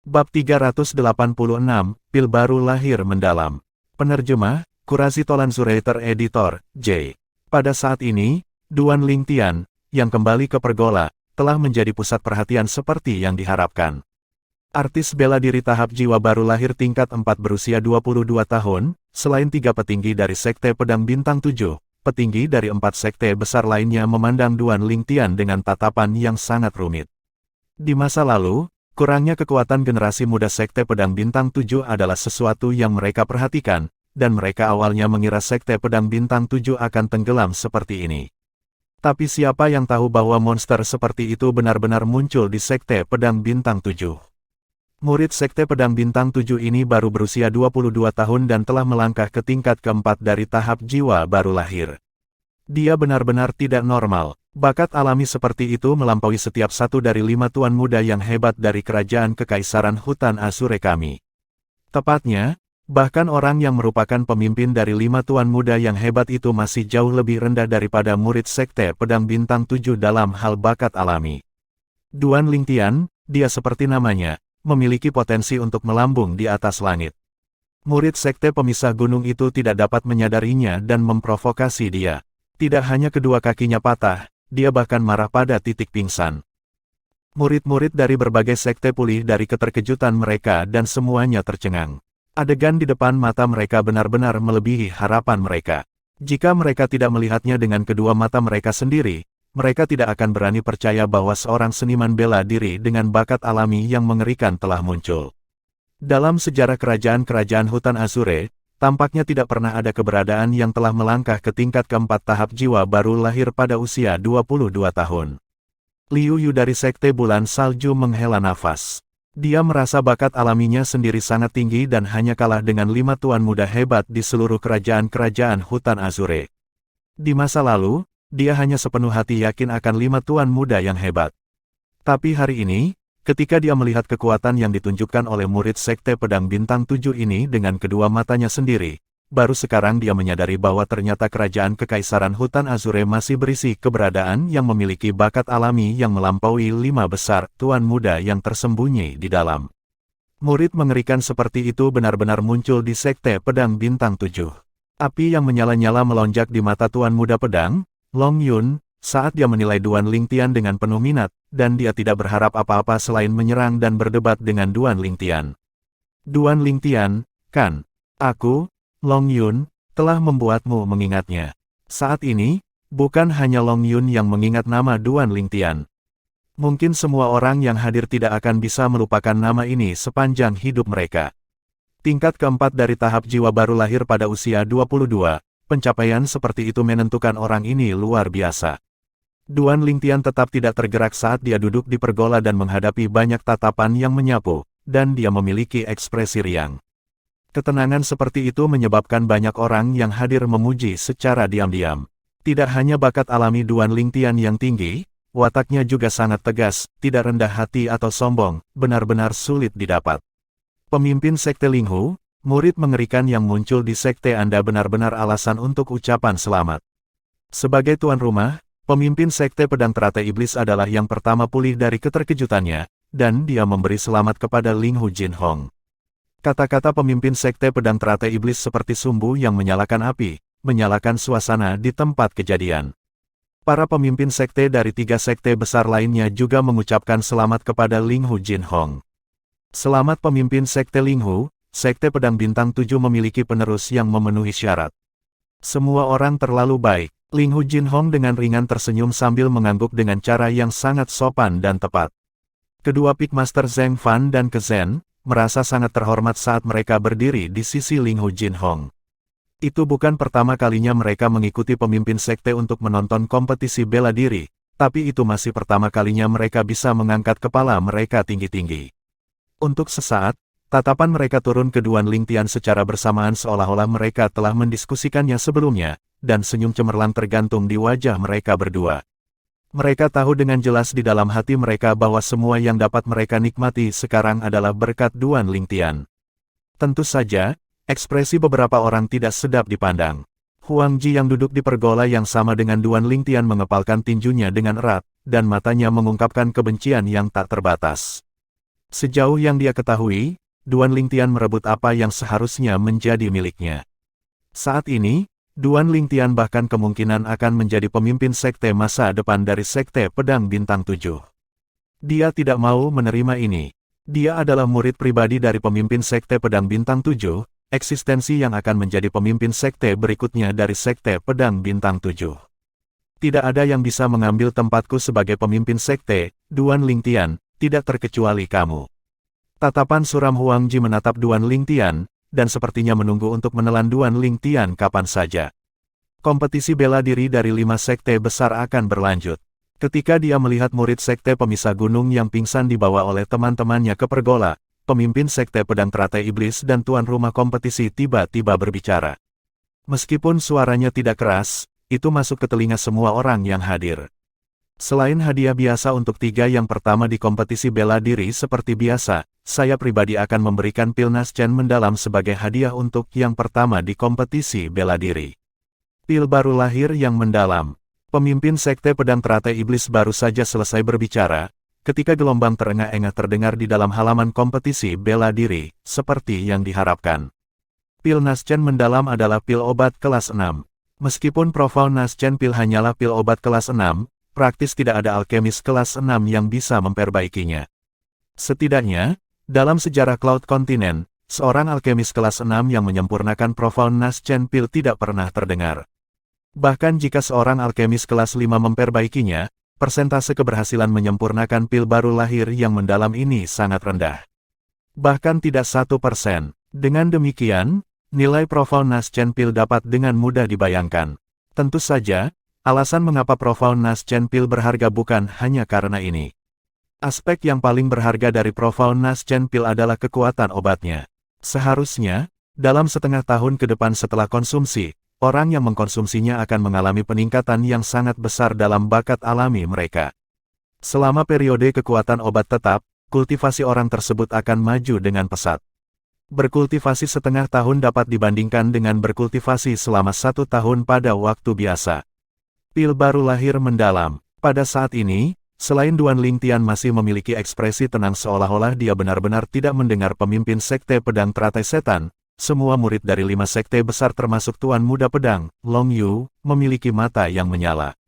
Bab 386, Pil Baru Lahir Mendalam. Penerjemah, Kurasi Tolan Zurater Editor, J. Pada saat ini, Duan Lingtian, yang kembali ke Pergola, telah menjadi pusat perhatian seperti yang diharapkan. Artis bela diri tahap jiwa baru lahir tingkat 4 berusia 22 tahun, selain 3 petinggi dari Sekte Pedang Bintang 7, petinggi dari 4 sekte besar lainnya memandang Duan Lingtian dengan tatapan yang sangat rumit. Di masa lalu, kurangnya kekuatan generasi muda Sekte Pedang Bintang 7 adalah sesuatu yang mereka perhatikan, dan mereka awalnya mengira Sekte Pedang Bintang 7 akan tenggelam seperti ini. Tapi siapa yang tahu bahwa monster seperti itu benar-benar muncul di Sekte Pedang Bintang 7? Murid Sekte Pedang Bintang 7 ini baru berusia 22 tahun dan telah melangkah ke tingkat keempat dari tahap jiwa baru lahir. Dia benar-benar tidak normal. Bakat alami seperti itu melampaui setiap satu dari 5 tuan muda yang hebat dari kerajaan Kekaisaran Hutan Azure kami. Tepatnya, bahkan orang yang merupakan pemimpin dari 5 tuan muda yang hebat itu masih jauh lebih rendah daripada murid Sekte Pedang Bintang 7 dalam hal bakat alami. Duan Lingtian, dia seperti namanya, memiliki potensi untuk melambung di atas langit. Murid Sekte Pemisah Gunung itu tidak dapat menyadarinya dan memprovokasi dia. Tidak hanya kedua kakinya patah, dia bahkan marah pada titik pingsan. Murid-murid dari berbagai sekte pulih dari keterkejutan mereka dan semuanya tercengang. Adegan di depan mata mereka benar-benar melebihi harapan mereka. Jika mereka tidak melihatnya dengan kedua mata mereka sendiri, mereka tidak akan berani percaya bahwa seorang seniman bela diri dengan bakat alami yang mengerikan telah muncul. Dalam sejarah kerajaan-kerajaan Hutan Azure, tampaknya tidak pernah ada keberadaan yang telah melangkah ke tingkat keempat tahap jiwa baru lahir pada usia 22 tahun. Liu Yu dari Sekte Bulan Salju menghela nafas. Dia merasa bakat alaminya sendiri sangat tinggi dan hanya kalah dengan 5 tuan muda hebat di seluruh kerajaan-kerajaan Hutan Azure. Di masa lalu, dia hanya sepenuh hati yakin akan 5 tuan muda yang hebat. Tapi hari ini, ketika dia melihat kekuatan yang ditunjukkan oleh murid Sekte Pedang Bintang 7 ini dengan kedua matanya sendiri, baru sekarang dia menyadari bahwa ternyata kerajaan Kekaisaran Hutan Azure masih berisi keberadaan yang memiliki bakat alami yang melampaui 5 besar tuan muda yang tersembunyi di dalam. Murid mengerikan seperti itu benar-benar muncul di Sekte Pedang Bintang 7. Api yang menyala-nyala melonjak di mata tuan muda pedang, Long Yun, saat dia menilai Duan Lingtian dengan penuh minat, dan dia tidak berharap apa-apa selain menyerang dan berdebat dengan Duan Lingtian. Duan Lingtian, kan? Aku, Long Yun, telah membuatmu mengingatnya. Saat ini, bukan hanya Long Yun yang mengingat nama Duan Lingtian. Mungkin semua orang yang hadir tidak akan bisa melupakan nama ini sepanjang hidup mereka. Tingkat keempat dari tahap jiwa baru lahir pada usia 22, pencapaian seperti itu menentukan orang ini luar biasa. Duan Lingtian tetap tidak tergerak saat dia duduk di pergola dan menghadapi banyak tatapan yang menyapu, dan dia memiliki ekspresi riang. Ketenangan seperti itu menyebabkan banyak orang yang hadir memuji secara diam-diam. Tidak hanya bakat alami Duan Lingtian yang tinggi, wataknya juga sangat tegas, tidak rendah hati atau sombong, benar-benar sulit didapat. Pemimpin Sekte Linghu, murid mengerikan yang muncul di sekte Anda benar-benar alasan untuk ucapan selamat. Sebagai tuan rumah, pemimpin Sekte Pedang Teratai Iblis adalah yang pertama pulih dari keterkejutannya, dan dia memberi selamat kepada Linghu Jinhong. Kata-kata pemimpin Sekte Pedang Teratai Iblis seperti sumbu yang menyalakan api, menyalakan suasana di tempat kejadian. Para pemimpin sekte dari 3 sekte besar lainnya juga mengucapkan selamat kepada Linghu Jinhong. Selamat pemimpin Sekte Linghu, Sekte Pedang Bintang 7 memiliki penerus yang memenuhi syarat. Semua orang terlalu baik. Linghu Jinhong dengan ringan tersenyum sambil mengangguk dengan cara yang sangat sopan dan tepat. Kedua Pikmaster Zheng Fan dan Kezhen merasa sangat terhormat saat mereka berdiri di sisi Linghu Jinhong. Itu bukan pertama kalinya mereka mengikuti pemimpin sekte untuk menonton kompetisi bela diri, tapi itu masih pertama kalinya mereka bisa mengangkat kepala mereka tinggi-tinggi. Untuk sesaat, tatapan mereka turun ke Duan Lingtian secara bersamaan seolah-olah mereka telah mendiskusikannya sebelumnya, dan senyum cemerlang tergantung di wajah mereka berdua. Mereka tahu dengan jelas di dalam hati mereka bahwa semua yang dapat mereka nikmati sekarang adalah berkat Duan Lingtian. Tentu saja, ekspresi beberapa orang tidak sedap dipandang. Huang Ji yang duduk di pergola yang sama dengan Duan Lingtian mengepalkan tinjunya dengan erat, dan matanya mengungkapkan kebencian yang tak terbatas. Sejauh yang dia ketahui, Duan Lingtian merebut apa yang seharusnya menjadi miliknya. Saat ini, Duan Lingtian bahkan kemungkinan akan menjadi pemimpin sekte masa depan dari Sekte Pedang Bintang 7. Dia tidak mau menerima ini. Dia adalah murid pribadi dari pemimpin Sekte Pedang Bintang 7, eksistensi yang akan menjadi pemimpin sekte berikutnya dari Sekte Pedang Bintang 7. Tidak ada yang bisa mengambil tempatku sebagai pemimpin sekte, Duan Lingtian, tidak terkecuali kamu. Tatapan suram Huangji menatap Duan Lingtian, dan sepertinya menunggu untuk menelan Duan Lingtian kapan saja. Kompetisi bela diri dari 5 sekte besar akan berlanjut. Ketika dia melihat murid sekte pemisah gunung yang pingsan dibawa oleh teman-temannya ke pergola, pemimpin sekte pedang teratai iblis dan tuan rumah kompetisi tiba-tiba berbicara. Meskipun suaranya tidak keras, itu masuk ke telinga semua orang yang hadir. Selain hadiah biasa untuk 3 yang pertama di kompetisi bela diri seperti biasa, saya pribadi akan memberikan pil Naschen mendalam sebagai hadiah untuk yang pertama di kompetisi bela diri. Pil baru lahir yang mendalam. Pemimpin Sekte Pedang Teratai Iblis baru saja selesai berbicara, ketika gelombang terengah-engah terdengar di dalam halaman kompetisi bela diri, seperti yang diharapkan. Pil Naschen mendalam adalah pil obat kelas 6. Meskipun Profound Naschen pil hanyalah pil obat kelas 6, praktis tidak ada alkemis kelas 6 yang bisa memperbaikinya. Setidaknya, dalam sejarah Cloud Continent, seorang alkemis kelas 6 yang menyempurnakan Profound Naschen pil tidak pernah terdengar. Bahkan jika seorang alkemis kelas 5 memperbaikinya, persentase keberhasilan menyempurnakan pil baru lahir yang mendalam ini sangat rendah. Bahkan tidak 1%. Dengan demikian, nilai Profound Naschen pil dapat dengan mudah dibayangkan. Tentu saja, alasan mengapa Profound Naschen pil berharga bukan hanya karena ini. Aspek yang paling berharga dari Profound Naschen pil adalah kekuatan obatnya. Seharusnya, dalam setengah tahun ke depan setelah konsumsi, orang yang mengkonsumsinya akan mengalami peningkatan yang sangat besar dalam bakat alami mereka. Selama periode kekuatan obat tetap, kultivasi orang tersebut akan maju dengan pesat. Berkultivasi setengah tahun dapat dibandingkan dengan berkultivasi selama 1 tahun pada waktu biasa. Pil baru lahir mendalam. Pada saat ini, selain Duan Lingtian masih memiliki ekspresi tenang seolah-olah dia benar-benar tidak mendengar pemimpin Sekte Pedang Teratai Setan, semua murid dari 5 sekte besar termasuk Tuan Muda Pedang, Long Yu, memiliki mata yang menyala.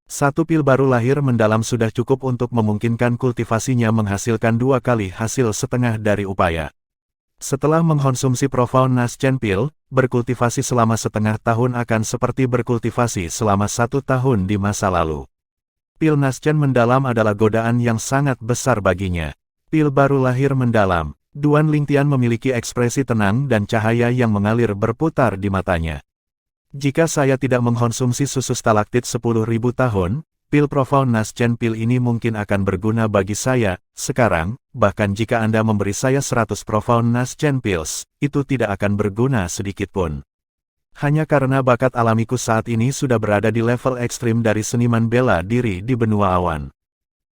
1 pil baru lahir mendalam sudah cukup untuk memungkinkan kultivasinya menghasilkan 2 kali hasil setengah dari upaya. Setelah mengkonsumsi Profound Naschen pil, berkultivasi selama setengah tahun akan seperti berkultivasi selama 1 tahun di masa lalu. Pil Naschen mendalam adalah godaan yang sangat besar baginya. Pil baru lahir mendalam. Duan Lingtian memiliki ekspresi tenang dan cahaya yang mengalir berputar di matanya. Jika saya tidak mengkonsumsi susu stalaktit 10.000 tahun, pil Profound Naschen pil ini mungkin akan berguna bagi saya, sekarang, bahkan jika Anda memberi saya 100 Profound Naschen pills, itu tidak akan berguna sedikitpun. Hanya karena bakat alamiku saat ini sudah berada di level ekstrim dari seniman bela diri di benua awan.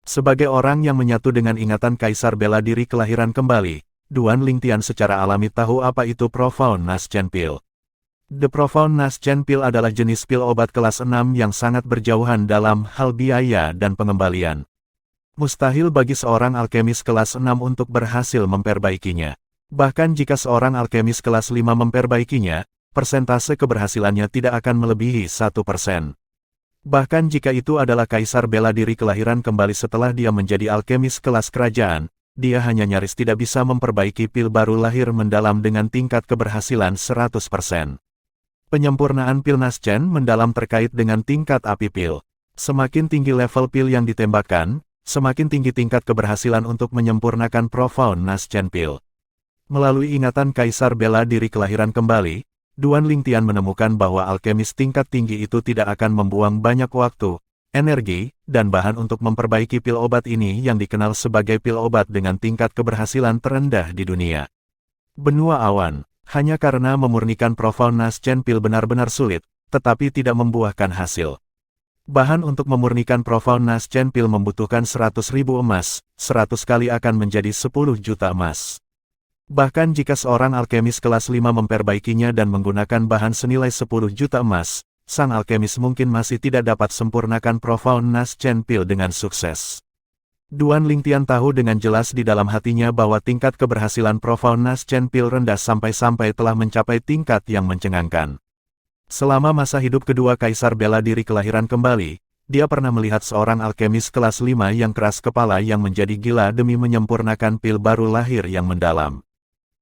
Sebagai orang yang menyatu dengan ingatan Kaisar Bela Diri kelahiran kembali, Duan Lingtian secara alami tahu apa itu Profound Naschen pil. The Profound Naschen pil adalah jenis pil obat kelas 6 yang sangat berjauhan dalam hal biaya dan pengembalian. Mustahil bagi seorang alkemis kelas 6 untuk berhasil memperbaikinya. Bahkan jika seorang alkemis kelas 5 memperbaikinya, persentase keberhasilannya tidak akan melebihi 1%. Bahkan jika itu adalah Kaisar Bela Diri kelahiran kembali setelah dia menjadi alkemis kelas kerajaan, dia hanya nyaris tidak bisa memperbaiki pil baru lahir mendalam dengan tingkat keberhasilan 100%. Penyempurnaan pil Naschen mendalam terkait dengan tingkat api pil. Semakin tinggi level pil yang ditembakkan, semakin tinggi tingkat keberhasilan untuk menyempurnakan Profound Naschen pil. Melalui ingatan Kaisar Bela Diri kelahiran kembali, Duan Lingtian menemukan bahwa alkemis tingkat tinggi itu tidak akan membuang banyak waktu, energi, dan bahan untuk memperbaiki pil obat ini yang dikenal sebagai pil obat dengan tingkat keberhasilan terendah di dunia. Benua awan. Hanya karena memurnikan Profound Naschen pil benar-benar sulit, tetapi tidak membuahkan hasil. Bahan untuk memurnikan Profound Naschen pil membutuhkan 100.000 emas, 100 kali akan menjadi 10 juta emas. Bahkan jika seorang alkemis kelas 5 memperbaikinya dan menggunakan bahan senilai 10 juta emas, sang alkemis mungkin masih tidak dapat sempurnakan Profound Naschen pil dengan sukses. Duan Lingtian tahu dengan jelas di dalam hatinya bahwa tingkat keberhasilan Profound Naschen Pil rendah sampai-sampai telah mencapai tingkat yang mencengangkan. Selama masa hidup kedua Kaisar Bela Diri kelahiran kembali, dia pernah melihat seorang alkemis kelas 5 yang keras kepala yang menjadi gila demi menyempurnakan pil baru lahir yang mendalam.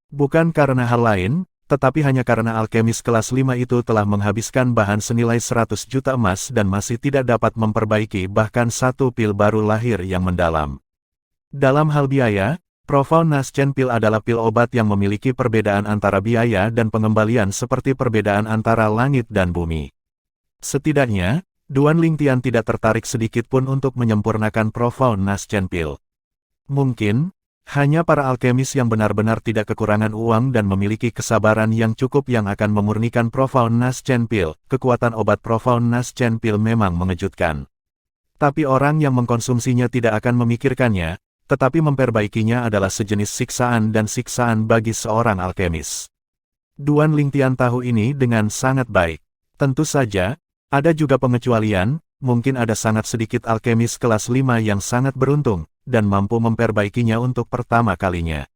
Bukan karena hal lain, tetapi hanya karena alkemis kelas 5 itu telah menghabiskan bahan senilai 100 juta emas dan masih tidak dapat memperbaiki bahkan satu pil baru lahir yang mendalam. Dalam hal biaya, Profound Naschen Pil adalah pil obat yang memiliki perbedaan antara biaya dan pengembalian seperti perbedaan antara langit dan bumi. Setidaknya, Duan Lingtian tidak tertarik sedikit pun untuk menyempurnakan Profound Naschen Pil. Mungkin, hanya para alkemis yang benar-benar tidak kekurangan uang dan memiliki kesabaran yang cukup yang akan memurnikan Profound Naschen Pil. Kekuatan obat Profound Naschen Pil memang mengejutkan. Tapi orang yang mengkonsumsinya tidak akan memikirkannya, tetapi memperbaikinya adalah sejenis siksaan dan siksaan bagi seorang alkemis. Duan Lingtian tahu ini dengan sangat baik. Tentu saja, ada juga pengecualian, mungkin ada sangat sedikit alkemis kelas 5 yang sangat beruntung, dan mampu memperbaikinya untuk pertama kalinya.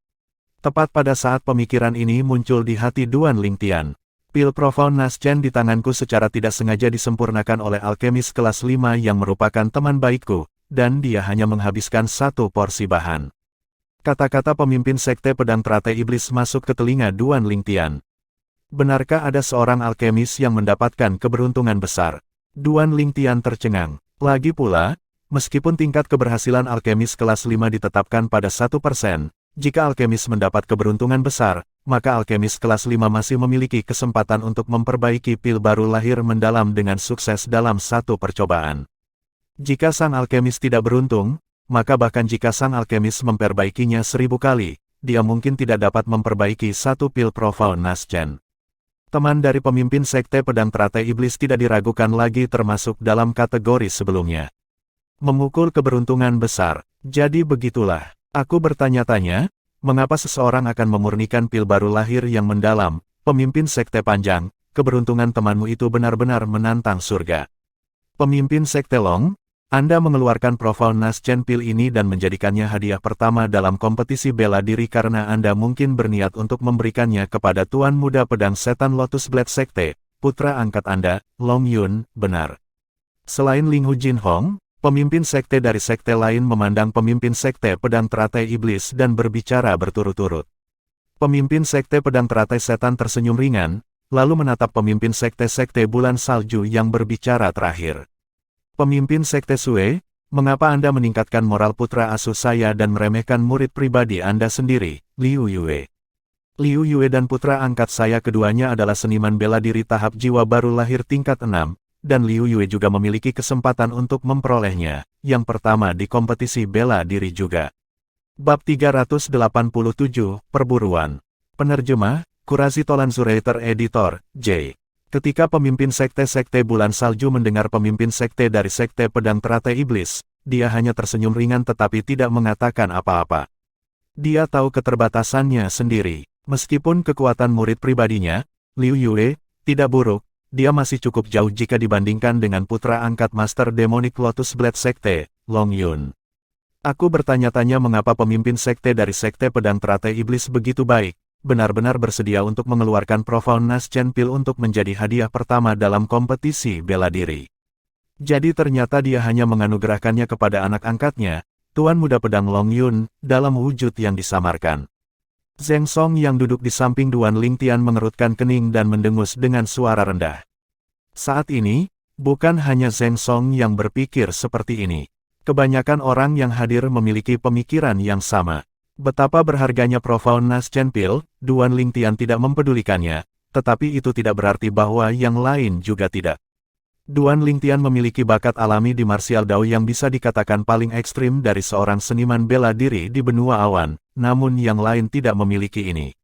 Tepat pada saat pemikiran ini muncul di hati Duan Lingtian. Pil Profound Naschen di tanganku secara tidak sengaja disempurnakan oleh alkemis kelas 5 yang merupakan teman baikku, dan dia hanya menghabiskan satu porsi bahan. Kata-kata pemimpin Sekte Pedang Teratai Iblis masuk ke telinga Duan Lingtian. Benarkah ada seorang alkemis yang mendapatkan keberuntungan besar? Duan Lingtian tercengang. Lagi pula, meskipun tingkat keberhasilan alkemis kelas 5 ditetapkan pada 1%, jika alkemis mendapat keberuntungan besar, maka alkemis kelas 5 masih memiliki kesempatan untuk memperbaiki pil baru lahir mendalam dengan sukses dalam satu percobaan. Jika sang alkemis tidak beruntung, maka bahkan jika sang alkemis memperbaikinya 1000 kali, dia mungkin tidak dapat memperbaiki satu pil Profound Naschen. Teman dari pemimpin Sekte Pedang Teratai Iblis tidak diragukan lagi termasuk dalam kategori sebelumnya. Memukul keberuntungan besar. Jadi begitulah. Aku bertanya-tanya, mengapa seseorang akan memurnikan pil baru lahir yang mendalam? Pemimpin Sekte Panjang, keberuntungan temanmu itu benar-benar menantang surga. Pemimpin Sekte Long, Anda mengeluarkan Profound Naschen Pil ini dan menjadikannya hadiah pertama dalam kompetisi bela diri karena Anda mungkin berniat untuk memberikannya kepada Tuan Muda Pedang Setan Lotus Blade Sekte, putra angkat Anda, Long Yun, benar. Selain Ling Hu Jin Hong, pemimpin sekte dari sekte lain memandang pemimpin Sekte Pedang Teratai Iblis dan berbicara berturut-turut. Pemimpin Sekte Pedang Teratai Setan tersenyum ringan, lalu menatap pemimpin sekte-sekte Bulan Salju yang berbicara terakhir. Pemimpin Sekte Sue, mengapa Anda meningkatkan moral putra asuh saya dan meremehkan murid pribadi Anda sendiri, Liu Yue? Liu Yue dan putra angkat saya keduanya adalah seniman bela diri tahap jiwa baru lahir tingkat 6, dan Liu Yue juga memiliki kesempatan untuk memperolehnya, yang pertama di kompetisi bela diri juga. Bab 387, Perburuan. Penerjemah, Kurasi Tolan Zurater Editor, J. Ketika pemimpin sekte-sekte Bulan Salju mendengar pemimpin sekte dari Sekte Pedang Teratai Iblis, dia hanya tersenyum ringan tetapi tidak mengatakan apa-apa. Dia tahu keterbatasannya sendiri. Meskipun kekuatan murid pribadinya, Liu Yue, tidak buruk, dia masih cukup jauh jika dibandingkan dengan putra angkat Master Demonic Lotus Blade Sekte, Long Yun. Aku bertanya-tanya mengapa pemimpin sekte dari Sekte Pedang Teratai Iblis begitu baik, benar-benar bersedia untuk mengeluarkan Profound Naschen Pil untuk menjadi hadiah pertama dalam kompetisi bela diri. Jadi ternyata dia hanya menganugerahkannya kepada anak angkatnya, Tuan Muda Pedang Long Yun, dalam wujud yang disamarkan. Zheng Song yang duduk di samping Duan Lingtian mengerutkan kening dan mendengus dengan suara rendah. Saat ini, bukan hanya Zheng Song yang berpikir seperti ini. Kebanyakan orang yang hadir memiliki pemikiran yang sama. Betapa berharganya Profound Naschen Pil, Duan Lingtian tidak mempedulikannya, tetapi itu tidak berarti bahwa yang lain juga tidak. Duan Lingtian memiliki bakat alami di martial Dao yang bisa dikatakan paling ekstrim dari seorang seniman bela diri di benua awan, namun yang lain tidak memiliki ini.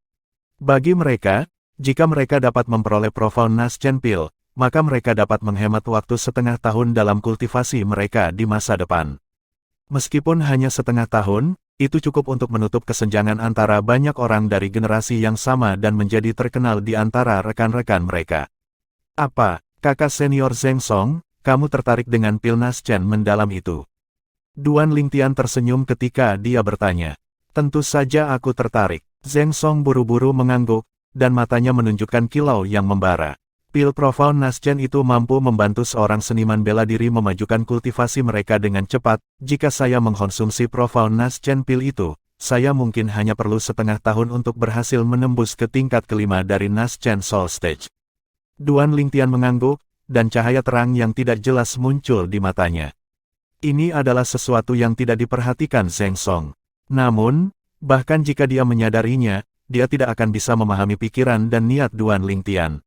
Bagi mereka, jika mereka dapat memperoleh Profound Naschen Pil, maka mereka dapat menghemat waktu setengah tahun dalam kultivasi mereka di masa depan. Meskipun hanya setengah tahun, itu cukup untuk menutup kesenjangan antara banyak orang dari generasi yang sama dan menjadi terkenal di antara rekan-rekan mereka. Apa, kakak senior Zheng Song, kamu tertarik dengan pil Naschen mendalam itu? Duan Lingtian tersenyum ketika dia bertanya. Tentu saja aku tertarik. Zheng Song buru-buru mengangguk, dan matanya menunjukkan kilau yang membara. Pil Profound Nasgen itu mampu membantu seorang seniman bela diri memajukan kultivasi mereka dengan cepat. Jika saya mengkonsumsi Profound Nasgen pil itu, saya mungkin hanya perlu setengah tahun untuk berhasil menembus ke tingkat kelima dari Nasgen Soul Stage. Duan Lingtian mengangguk, dan cahaya terang yang tidak jelas muncul di matanya. Ini adalah sesuatu yang tidak diperhatikan Zheng Song. Namun, bahkan jika dia menyadarinya, dia tidak akan bisa memahami pikiran dan niat Duan Lingtian.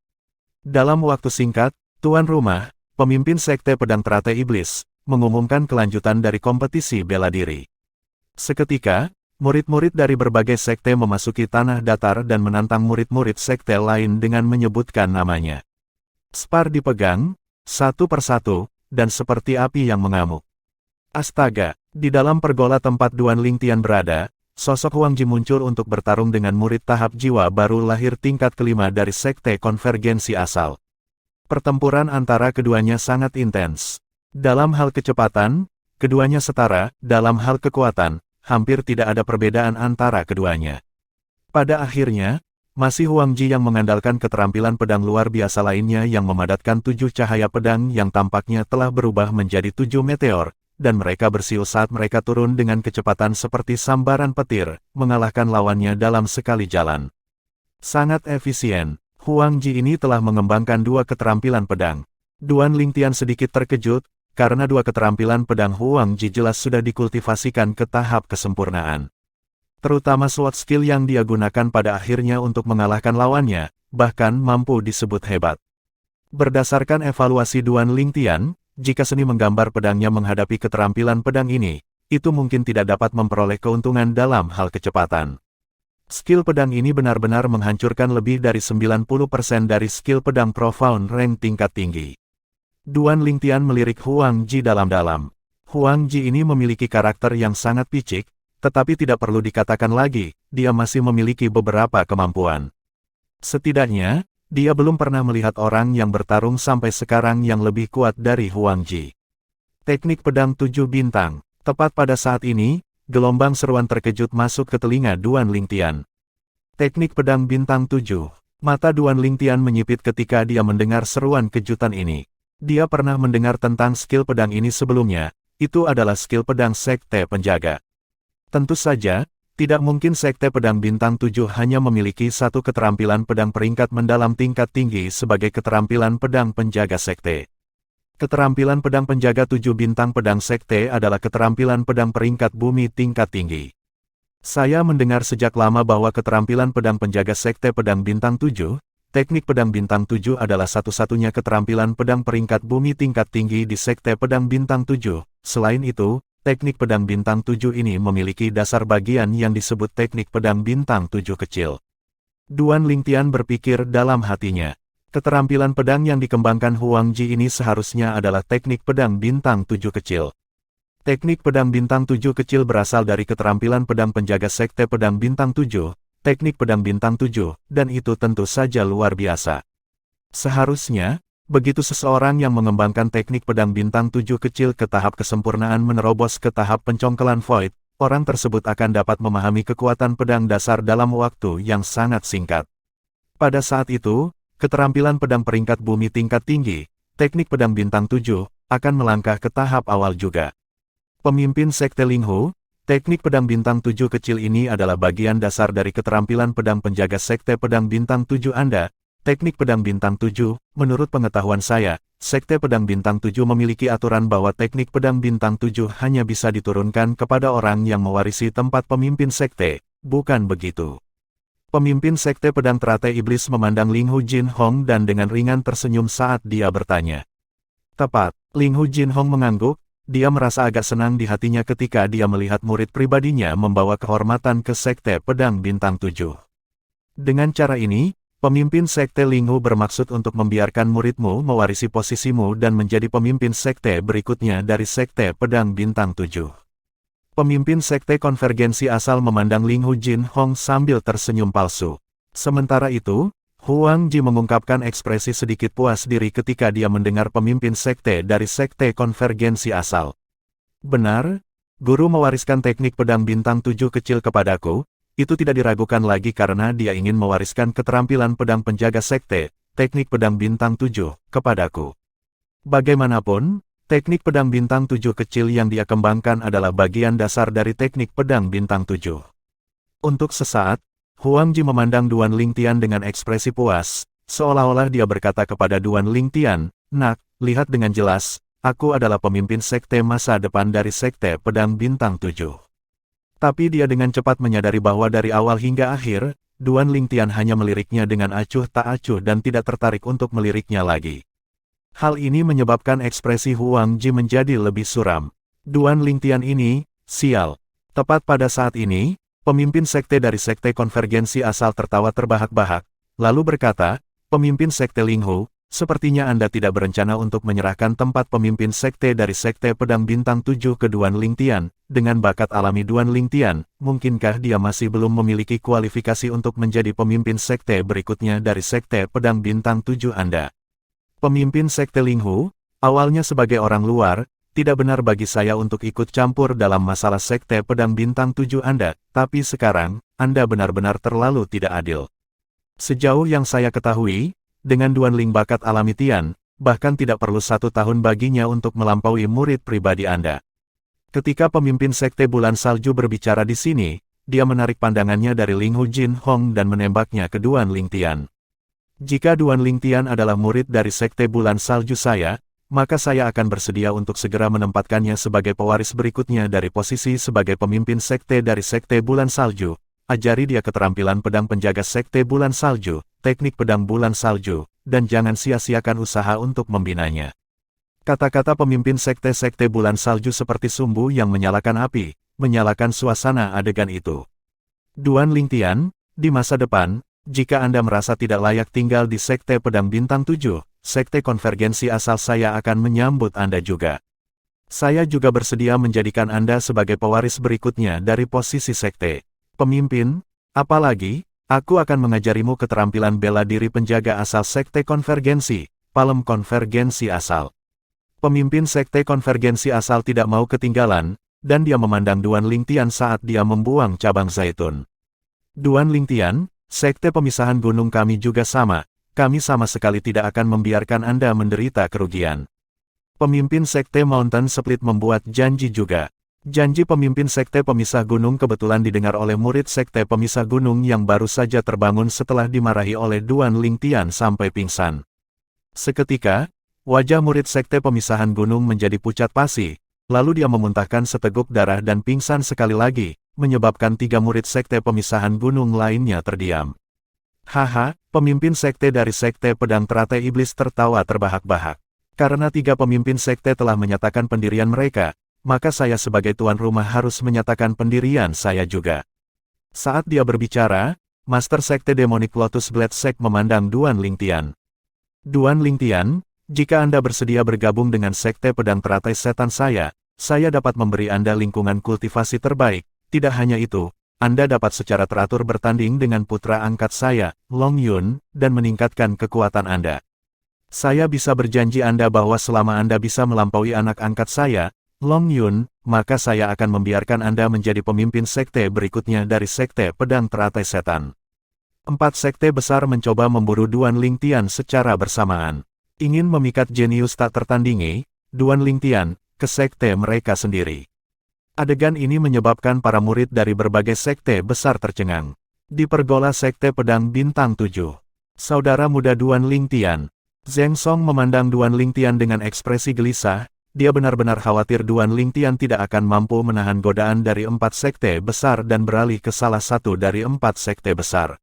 Dalam waktu singkat, tuan rumah, pemimpin Sekte Pedang Teratai Iblis, mengumumkan kelanjutan dari kompetisi bela diri. Seketika, murid-murid dari berbagai sekte memasuki tanah datar dan menantang murid-murid sekte lain dengan menyebutkan namanya. Spar dipegang, satu persatu, dan seperti api yang mengamuk. Astaga, di dalam pergola tempat Duan Lingtian berada, sosok Huang Ji muncul untuk bertarung dengan murid tahap jiwa baru lahir tingkat kelima dari Sekte Konvergensi Asal. Pertempuran antara keduanya sangat intens. Dalam hal kecepatan, keduanya setara, dalam hal kekuatan, hampir tidak ada perbedaan antara keduanya. Pada akhirnya, masih Huang Ji yang mengandalkan keterampilan pedang luar biasa lainnya yang memadatkan 7 cahaya pedang yang tampaknya telah berubah menjadi 7 meteor, dan mereka bersiul saat mereka turun dengan kecepatan seperti sambaran petir, mengalahkan lawannya dalam sekali jalan. Sangat efisien, Huang Ji ini telah mengembangkan 2 keterampilan pedang. Duan Lingtian sedikit terkejut, karena 2 keterampilan pedang Huang Ji jelas sudah dikultivasikan ke tahap kesempurnaan. Terutama sword skill yang dia gunakan pada akhirnya untuk mengalahkan lawannya, bahkan mampu disebut hebat. Berdasarkan evaluasi Duan Lingtian, jika seni menggambar pedangnya menghadapi keterampilan pedang ini, itu mungkin tidak dapat memperoleh keuntungan dalam hal kecepatan. Skill pedang ini benar-benar menghancurkan lebih dari 90% dari skill pedang Profound rank tingkat tinggi. Duan Lingtian melirik Huang Ji dalam-dalam. Huang Ji ini memiliki karakter yang sangat picik, tetapi tidak perlu dikatakan lagi, dia masih memiliki beberapa kemampuan. Setidaknya, dia belum pernah melihat orang yang bertarung sampai sekarang yang lebih kuat dari Huang Ji. Teknik pedang 7 bintang. Tepat pada saat ini, gelombang seruan terkejut masuk ke telinga Duan Lingtian. Teknik pedang bintang 7. Mata Duan Lingtian menyipit ketika dia mendengar seruan kejutan ini. Dia pernah mendengar tentang skill pedang ini sebelumnya, itu adalah skill pedang Sekte Penjaga. Tentu saja, tidak mungkin Sekte Pedang Bintang 7 hanya memiliki satu keterampilan pedang peringkat mendalam tingkat tinggi sebagai keterampilan pedang penjaga sekte. Keterampilan pedang penjaga 7 bintang pedang sekte adalah keterampilan pedang peringkat bumi tingkat tinggi. Saya mendengar sejak lama bahwa keterampilan pedang penjaga sekte pedang bintang 7, teknik pedang bintang 7 adalah satu-satunya keterampilan pedang peringkat bumi tingkat tinggi di sekte pedang bintang 7. Selain itu, teknik pedang bintang 7 ini memiliki dasar bagian yang disebut teknik pedang bintang 7 kecil. Duan Lingtian berpikir dalam hatinya. Keterampilan pedang yang dikembangkan Huang Ji ini seharusnya adalah teknik pedang bintang 7 kecil. Teknik pedang bintang 7 kecil berasal dari keterampilan pedang penjaga sekte pedang bintang 7, teknik pedang bintang 7, dan itu tentu saja luar biasa. Seharusnya, begitu seseorang yang mengembangkan teknik pedang bintang 7 kecil ke tahap kesempurnaan menerobos ke tahap pencongkelan void, orang tersebut akan dapat memahami kekuatan pedang dasar dalam waktu yang sangat singkat. Pada saat itu, keterampilan pedang peringkat bumi tingkat tinggi, teknik pedang bintang 7, akan melangkah ke tahap awal juga. Pemimpin Sekte Linghu, teknik pedang bintang 7 kecil ini adalah bagian dasar dari keterampilan pedang penjaga Sekte Pedang Bintang 7 Anda. Teknik pedang bintang 7, menurut pengetahuan saya, Sekte Pedang Bintang 7 memiliki aturan bahwa teknik pedang bintang 7 hanya bisa diturunkan kepada orang yang mewarisi tempat pemimpin sekte, bukan begitu. Pemimpin Sekte Pedang Teratai Iblis memandang Linghu Jinhong dan dengan ringan tersenyum saat dia bertanya. Tepat, Linghu Jinhong mengangguk, dia merasa agak senang di hatinya ketika dia melihat murid pribadinya membawa kehormatan ke Sekte Pedang Bintang 7. Dengan cara ini, pemimpin Sekte Linghu bermaksud untuk membiarkan muridmu mewarisi posisimu dan menjadi pemimpin sekte berikutnya dari Sekte Pedang Bintang 7. Pemimpin Sekte Konvergensi Asal memandang Linghu Jinhong sambil tersenyum palsu. Sementara itu, Huang Ji mengungkapkan ekspresi sedikit puas diri ketika dia mendengar pemimpin sekte dari Sekte Konvergensi Asal. Benar, Guru mewariskan teknik pedang bintang 7 kecil kepadaku, itu tidak diragukan lagi karena dia ingin mewariskan keterampilan pedang penjaga sekte, teknik pedang bintang 7, kepadaku. Bagaimanapun, teknik pedang bintang 7 kecil yang dia kembangkan adalah bagian dasar dari teknik pedang bintang 7. Untuk sesaat, Huang Ji memandang Duan Lingtian dengan ekspresi puas, seolah-olah dia berkata kepada Duan Lingtian, "Nak, lihat dengan jelas, aku adalah pemimpin sekte masa depan dari sekte pedang bintang 7. Tapi dia dengan cepat menyadari bahwa dari awal hingga akhir, Duan Lingtian hanya meliriknya dengan acuh tak acuh dan tidak tertarik untuk meliriknya lagi. Hal ini menyebabkan ekspresi Huang Ji menjadi lebih suram. Duan Lingtian ini, sial. Tepat pada saat ini, pemimpin sekte dari sekte konvergensi asal tertawa terbahak-bahak, lalu berkata, "Pemimpin sekte Linghu, sepertinya Anda tidak berencana untuk menyerahkan tempat pemimpin sekte dari sekte pedang bintang 7 ke Duan Lingtian. Dengan bakat alami Duan Lingtian, mungkinkah dia masih belum memiliki kualifikasi untuk menjadi pemimpin sekte berikutnya dari sekte pedang bintang 7 Anda?" Pemimpin sekte Linghu, awalnya sebagai orang luar, tidak benar bagi saya untuk ikut campur dalam masalah sekte pedang bintang 7 Anda, tapi sekarang, Anda benar-benar terlalu tidak adil. Sejauh yang saya ketahui, dengan Duan Ling bakat alami Tian, bahkan tidak perlu 1 tahun baginya untuk melampaui murid pribadi Anda. Ketika pemimpin sekte bulan salju berbicara di sini, dia menarik pandangannya dari Linghu Jin Hong dan menembaknya ke Duan Lingtian. Jika Duan Lingtian adalah murid dari sekte bulan salju saya, maka saya akan bersedia untuk segera menempatkannya sebagai pewaris berikutnya dari posisi sebagai pemimpin sekte dari sekte bulan salju. Ajari dia keterampilan pedang penjaga sekte bulan salju, teknik pedang bulan salju, dan jangan sia-siakan usaha untuk membinanya. Kata-kata pemimpin sekte-sekte bulan salju seperti sumbu yang menyalakan api, menyalakan suasana adegan itu. Duan Lingtian, di masa depan, jika Anda merasa tidak layak tinggal di sekte pedang bintang 7, sekte konvergensi asal saya akan menyambut Anda juga. Saya juga bersedia menjadikan Anda sebagai pewaris berikutnya dari posisi sekte pemimpin, apalagi, aku akan mengajarimu keterampilan bela diri penjaga asal sekte konvergensi, palem konvergensi asal. Pemimpin sekte konvergensi asal tidak mau ketinggalan, dan dia memandang Duan Lingtian saat dia membuang cabang zaitun. Duan Lingtian, sekte pemisahan gunung kami juga sama, kami sama sekali tidak akan membiarkan Anda menderita kerugian. Pemimpin sekte Mountain Split membuat janji juga. Janji pemimpin sekte pemisah gunung kebetulan didengar oleh murid sekte pemisah gunung yang baru saja terbangun setelah dimarahi oleh Duan Lingtian sampai pingsan. Seketika, wajah murid sekte pemisahan gunung menjadi pucat pasi, lalu dia memuntahkan seteguk darah dan pingsan sekali lagi, menyebabkan 3 murid sekte pemisahan gunung lainnya terdiam. Haha, pemimpin sekte dari sekte pedang teratai iblis tertawa terbahak-bahak. Karena 3 pemimpin sekte telah menyatakan pendirian mereka, maka saya sebagai tuan rumah harus menyatakan pendirian saya juga. Saat dia berbicara, Master Sekte Demonic Lotus Blade Sect memandang Duan Lingtian. Duan Lingtian, jika Anda bersedia bergabung dengan sekte pedang teratai setan saya dapat memberi Anda lingkungan kultivasi terbaik. Tidak hanya itu, Anda dapat secara teratur bertanding dengan putra angkat saya, Long Yun, dan meningkatkan kekuatan Anda. Saya bisa berjanji Anda bahwa selama Anda bisa melampaui anak angkat saya, Long Yun, maka saya akan membiarkan Anda menjadi pemimpin sekte berikutnya dari sekte pedang teratai setan. 4 sekte besar mencoba memburu Duan Lingtian secara bersamaan. Ingin memikat jenius tak tertandingi, Duan Lingtian, ke sekte mereka sendiri. Adegan ini menyebabkan para murid dari berbagai sekte besar tercengang. Di pergola sekte pedang bintang 7, saudara muda Duan Lingtian, Zheng Song memandang Duan Lingtian dengan ekspresi gelisah. Dia benar-benar khawatir Duan Lingtian tidak akan mampu menahan godaan dari 4 sekte besar dan beralih ke salah satu dari 4 sekte besar.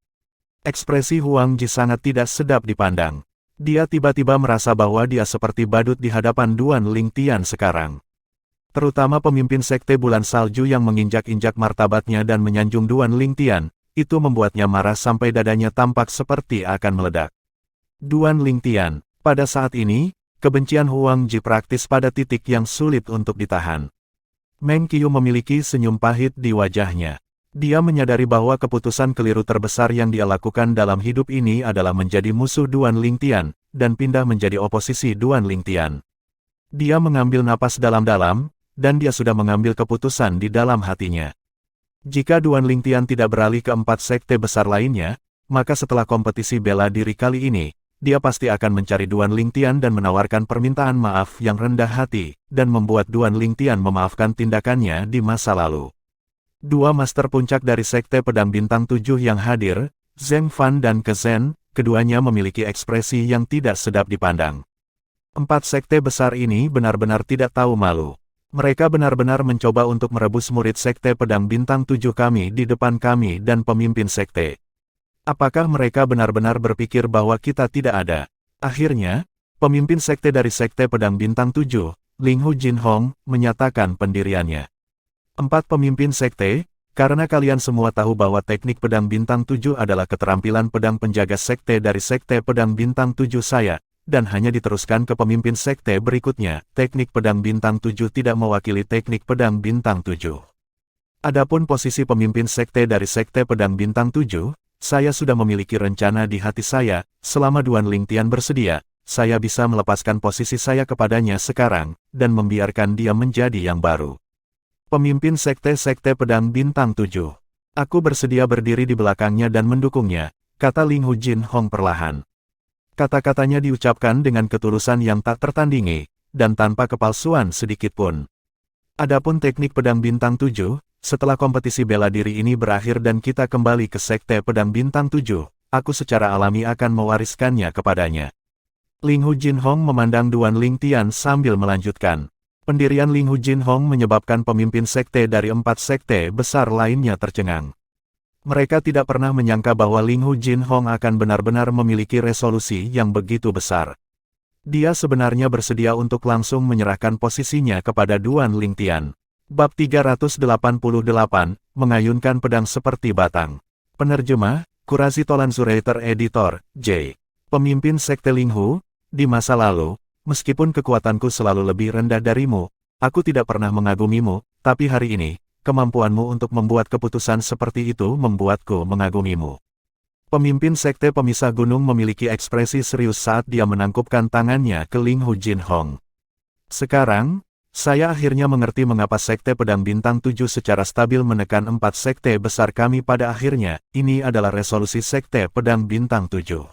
Ekspresi Huang Ji sangat tidak sedap dipandang. Dia tiba-tiba merasa bahwa dia seperti badut di hadapan Duan Lingtian sekarang. Terutama pemimpin sekte bulan salju yang menginjak-injak martabatnya dan menyanjung Duan Lingtian, itu membuatnya marah sampai dadanya tampak seperti akan meledak. Duan Lingtian, pada saat ini, kebencian Huang Ji praktis pada titik yang sulit untuk ditahan. Meng Qiu memiliki senyum pahit di wajahnya. Dia menyadari bahwa keputusan keliru terbesar yang dia lakukan dalam hidup ini adalah menjadi musuh Duan Lingtian, dan pindah menjadi oposisi Duan Lingtian. Dia mengambil napas dalam-dalam, dan dia sudah mengambil keputusan di dalam hatinya. Jika Duan Lingtian tidak beralih ke 4 sekte besar lainnya, maka setelah kompetisi bela diri kali ini, dia pasti akan mencari Duan Lingtian dan menawarkan permintaan maaf yang rendah hati, dan membuat Duan Lingtian memaafkan tindakannya di masa lalu. Dua master puncak dari Sekte Pedang Bintang 7 yang hadir, Zheng Fan dan Ke Zhen, keduanya memiliki ekspresi yang tidak sedap dipandang. 4 sekte besar ini benar-benar tidak tahu malu. Mereka benar-benar mencoba untuk merebus murid Sekte Pedang Bintang 7 kami di depan kami dan pemimpin sekte. Apakah mereka benar-benar berpikir bahwa kita tidak ada? Akhirnya, pemimpin sekte dari Sekte Pedang Bintang 7, Linghu Jinhong, menyatakan pendiriannya. 4 pemimpin sekte, karena kalian semua tahu bahwa teknik pedang bintang 7 adalah keterampilan pedang penjaga sekte dari Sekte Pedang Bintang 7 saya, dan hanya diteruskan ke pemimpin sekte berikutnya, teknik pedang bintang 7 tidak mewakili teknik pedang bintang 7. Adapun posisi pemimpin sekte dari Sekte Pedang Bintang 7, saya sudah memiliki rencana di hati saya, selama Duan Lingtian bersedia, saya bisa melepaskan posisi saya kepadanya sekarang, dan membiarkan dia menjadi yang baru. Pemimpin sekte-sekte pedang bintang 7. Aku bersedia berdiri di belakangnya dan mendukungnya, kata Linghu Jinhong perlahan. Kata-katanya diucapkan dengan ketulusan yang tak tertandingi, dan tanpa kepalsuan sedikitpun. Adapun teknik pedang bintang 7, setelah kompetisi bela diri ini berakhir dan kita kembali ke Sekte Pedang Bintang 7, aku secara alami akan mewariskannya kepadanya. Linghu Jinhong memandang Duan Lingtian sambil melanjutkan. Pendirian Linghu Jinhong menyebabkan pemimpin sekte dari 4 sekte besar lainnya tercengang. Mereka tidak pernah menyangka bahwa Linghu Jinhong akan benar-benar memiliki resolusi yang begitu besar. Dia sebenarnya bersedia untuk langsung menyerahkan posisinya kepada Duan Lingtian. Bab 388, Mengayunkan Pedang Seperti Batang. Penerjemah, Qurazi Tolan Zuraiter Editor, J. Pemimpin Sekte Linghu, di masa lalu, meskipun kekuatanku selalu lebih rendah darimu, aku tidak pernah mengagumimu, tapi hari ini, kemampuanmu untuk membuat keputusan seperti itu membuatku mengagumimu. Pemimpin Sekte Pemisah Gunung memiliki ekspresi serius saat dia menangkupkan tangannya ke Linghu Jinhong. Sekarang, saya akhirnya mengerti mengapa Sekte Pedang Bintang 7 secara stabil menekan 4 sekte besar kami pada akhirnya, ini adalah resolusi Sekte Pedang Bintang 7.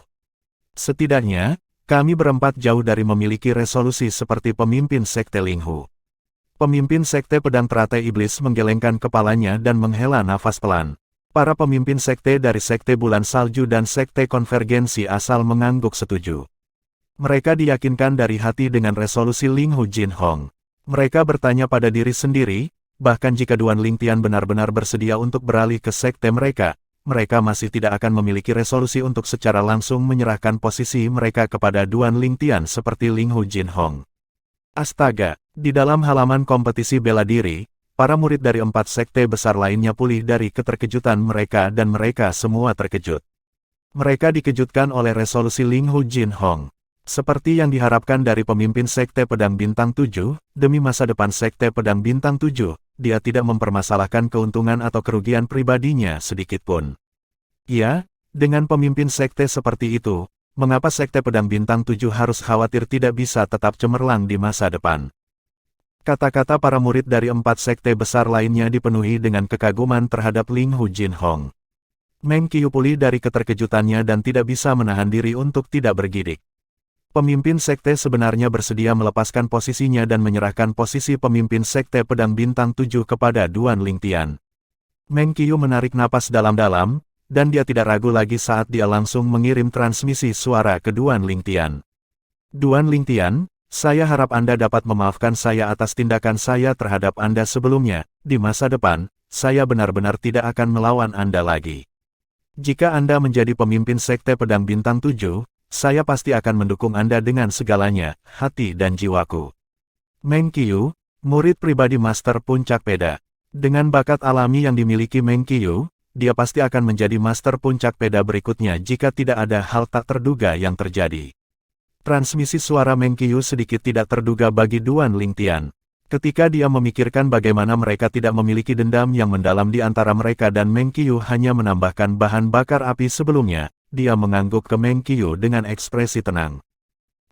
Setidaknya, kami berempat jauh dari memiliki resolusi seperti pemimpin Sekte Linghu. Pemimpin Sekte Pedang Teratai Iblis menggelengkan kepalanya dan menghela nafas pelan. Para pemimpin sekte dari Sekte Bulan Salju dan Sekte Konvergensi asal mengangguk setuju. Mereka diyakinkan dari hati dengan resolusi Linghu Jinhong. Mereka bertanya pada diri sendiri, bahkan jika Duan Lingtian benar-benar bersedia untuk beralih ke sekte mereka, mereka masih tidak akan memiliki resolusi untuk secara langsung menyerahkan posisi mereka kepada Duan Lingtian seperti Linghu Jinhong. Astaga! Di dalam halaman kompetisi bela diri, para murid dari 4 sekte besar lainnya pulih dari keterkejutan mereka dan mereka semua terkejut. Mereka dikejutkan oleh resolusi Linghu Jinhong. Seperti yang diharapkan dari pemimpin Sekte Pedang Bintang 7, demi masa depan Sekte Pedang Bintang 7, dia tidak mempermasalahkan keuntungan atau kerugian pribadinya sedikitpun. Ya, dengan pemimpin sekte seperti itu, mengapa Sekte Pedang Bintang 7 harus khawatir tidak bisa tetap cemerlang di masa depan? Kata-kata para murid dari 4 sekte besar lainnya dipenuhi dengan kekaguman terhadap Linghu Jinhong. Meng Qiu pulih dari keterkejutannya dan tidak bisa menahan diri untuk tidak bergidik. Pemimpin sekte sebenarnya bersedia melepaskan posisinya dan menyerahkan posisi pemimpin Sekte Pedang Bintang 7 kepada Duan Lingtian. Meng Qiu menarik napas dalam-dalam, dan dia tidak ragu lagi saat dia langsung mengirim transmisi suara ke Duan Lingtian. Duan Lingtian, saya harap Anda dapat memaafkan saya atas tindakan saya terhadap Anda sebelumnya. Di masa depan, saya benar-benar tidak akan melawan Anda lagi. Jika Anda menjadi pemimpin Sekte Pedang Bintang 7, saya pasti akan mendukung Anda dengan segalanya, hati dan jiwaku. Meng Qiu, murid pribadi Master Puncak Peda. Dengan bakat alami yang dimiliki Meng Qiu, dia pasti akan menjadi Master Puncak Peda berikutnya jika tidak ada hal tak terduga yang terjadi. Transmisi suara Meng Qiu sedikit tidak terduga bagi Duan Lingtian. Ketika dia memikirkan bagaimana mereka tidak memiliki dendam yang mendalam di antara mereka dan Meng Qiu hanya menambahkan bahan bakar api sebelumnya, dia mengangguk ke Meng Qiu dengan ekspresi tenang.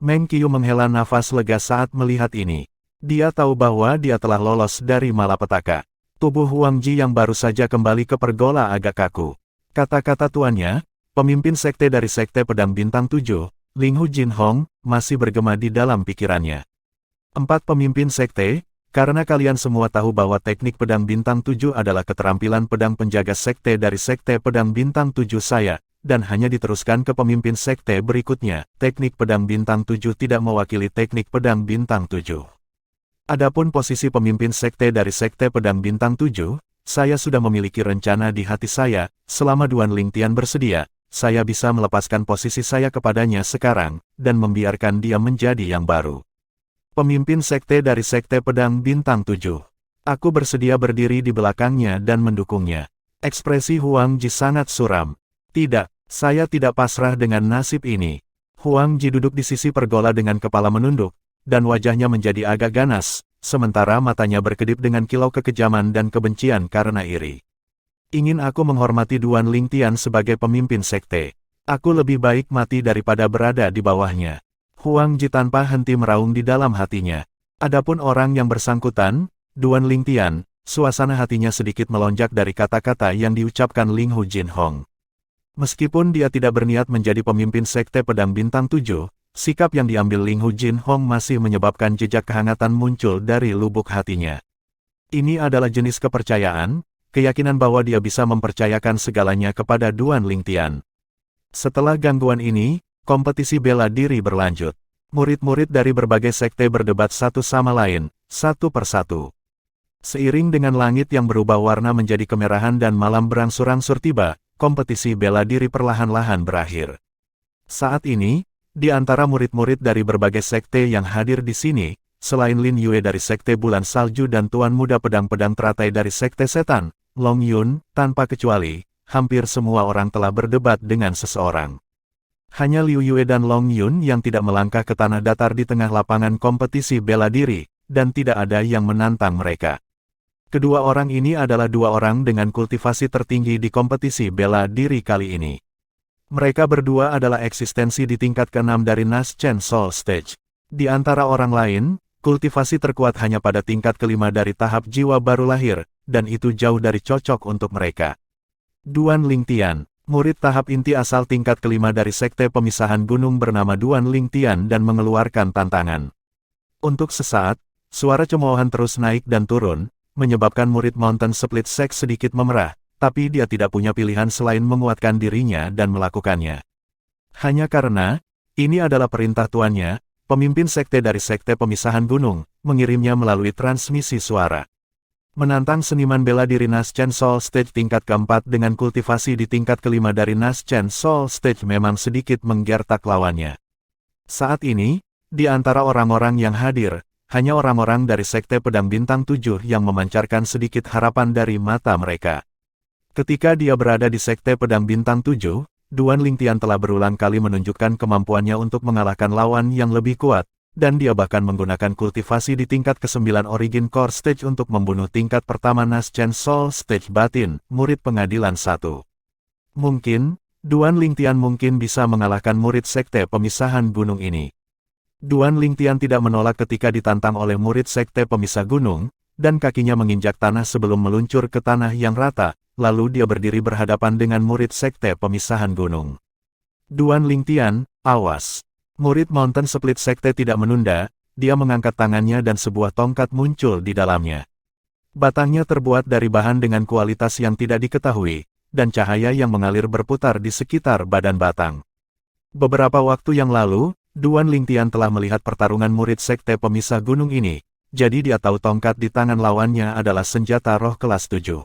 Meng Qiu menghela nafas lega saat melihat ini. Dia tahu bahwa dia telah lolos dari malapetaka. Tubuh Huang Ji yang baru saja kembali ke pergola agak kaku. Kata-kata tuannya, pemimpin sekte dari Sekte Pedang Bintang 7, Ling Hu Jinhong, masih bergema di dalam pikirannya. 4 pemimpin sekte, karena kalian semua tahu bahwa teknik pedang bintang 7 adalah keterampilan pedang penjaga sekte dari Sekte Pedang Bintang 7 saya, dan hanya diteruskan ke pemimpin sekte berikutnya. Teknik pedang bintang 7 tidak mewakili teknik pedang bintang 7. Adapun posisi pemimpin sekte dari Sekte Pedang Bintang 7, saya sudah memiliki rencana di hati saya. Selama Duan Lingtian bersedia, saya bisa melepaskan posisi saya kepadanya sekarang, dan membiarkan dia menjadi yang baru. Pemimpin sekte dari Sekte Pedang Bintang 7. Aku bersedia berdiri di belakangnya dan mendukungnya. Ekspresi Huang Ji sangat suram. Tidak, saya tidak pasrah dengan nasib ini. Huang Ji duduk di sisi pergola dengan kepala menunduk, dan wajahnya menjadi agak ganas, sementara matanya berkedip dengan kilau kekejaman dan kebencian karena iri. Ingin aku menghormati Duan Lingtian sebagai pemimpin sekte. Aku lebih baik mati daripada berada di bawahnya. Huang Ji tanpa henti meraung di dalam hatinya. Adapun orang yang bersangkutan, Duan Lingtian, suasana hatinya sedikit melonjak dari kata-kata yang diucapkan Ling Hu Jinhong. Meskipun dia tidak berniat menjadi pemimpin Sekte Pedang Bintang 7, sikap yang diambil Ling Hu Jinhong masih menyebabkan jejak kehangatan muncul dari lubuk hatinya. Ini adalah jenis kepercayaan, keyakinan bahwa dia bisa mempercayakan segalanya kepada Duan Lingtian. Setelah gangguan ini, kompetisi bela diri berlanjut. Murid-murid dari berbagai sekte berdebat satu sama lain, satu persatu. Seiring dengan langit yang berubah warna menjadi kemerahan dan malam berangsur-angsur tiba, kompetisi bela diri perlahan-lahan berakhir. Saat ini, di antara murid-murid dari berbagai sekte yang hadir di sini, selain Lin Yue dari Sekte Bulan Salju dan Tuan Muda Pedang-Pedang Teratai dari Sekte Setan, Long Yun, tanpa kecuali, hampir semua orang telah berdebat dengan seseorang. Hanya Liu Yue dan Long Yun yang tidak melangkah ke tanah datar di tengah lapangan kompetisi bela diri, dan tidak ada yang menantang mereka. Kedua orang ini adalah dua orang dengan kultivasi tertinggi di kompetisi bela diri kali ini. Mereka berdua adalah eksistensi di tingkat ke-6 dari Naschen Soul Stage. Di antara orang lain, kultivasi terkuat hanya pada tingkat ke-5 dari tahap jiwa baru lahir, dan itu jauh dari cocok untuk mereka. Duan Lingtian, murid tahap inti asal tingkat ke-5 dari Sekte Pemisahan Gunung bernama Duan Lingtian dan mengeluarkan tantangan. Untuk sesaat, suara cemoohan terus naik dan turun, menyebabkan murid Mountain Split Sect sedikit memerah. Tapi dia tidak punya pilihan selain menguatkan dirinya dan melakukannya. Hanya karena, ini adalah perintah tuannya, pemimpin sekte dari Sekte Pemisahan Gunung, mengirimnya melalui transmisi suara. Menantang seniman bela diri Naschen Soul Stage tingkat ke-4 dengan kultivasi di tingkat ke-5 dari Naschen Soul Stage memang sedikit menggertak lawannya. Saat ini, di antara orang-orang yang hadir, hanya orang-orang dari Sekte Pedang Bintang 7 yang memancarkan sedikit harapan dari mata mereka. Ketika dia berada di Sekte Pedang Bintang 7, Duan Lingtian telah berulang kali menunjukkan kemampuannya untuk mengalahkan lawan yang lebih kuat, dan dia bahkan menggunakan kultivasi di tingkat ke-9 Origin Core Stage untuk membunuh tingkat pertama Naschen Soul Stage Batin, murid pengadilan 1. Mungkin, Duan Lingtian mungkin bisa mengalahkan murid Sekte Pemisahan Gunung ini. Duan Lingtian tidak menolak ketika ditantang oleh murid Sekte Pemisah Gunung, dan kakinya menginjak tanah sebelum meluncur ke tanah yang rata. Lalu dia berdiri berhadapan dengan murid Sekte Pemisahan Gunung. Duan Lingtian, awas. Murid Mountain Split Sekte tidak menunda, dia mengangkat tangannya dan sebuah tongkat muncul di dalamnya. Batangnya terbuat dari bahan dengan kualitas yang tidak diketahui, dan cahaya yang mengalir berputar di sekitar badan batang. Beberapa waktu yang lalu, Duan Lingtian telah melihat pertarungan murid Sekte Pemisah Gunung ini, jadi dia tahu tongkat di tangan lawannya adalah senjata roh kelas 7.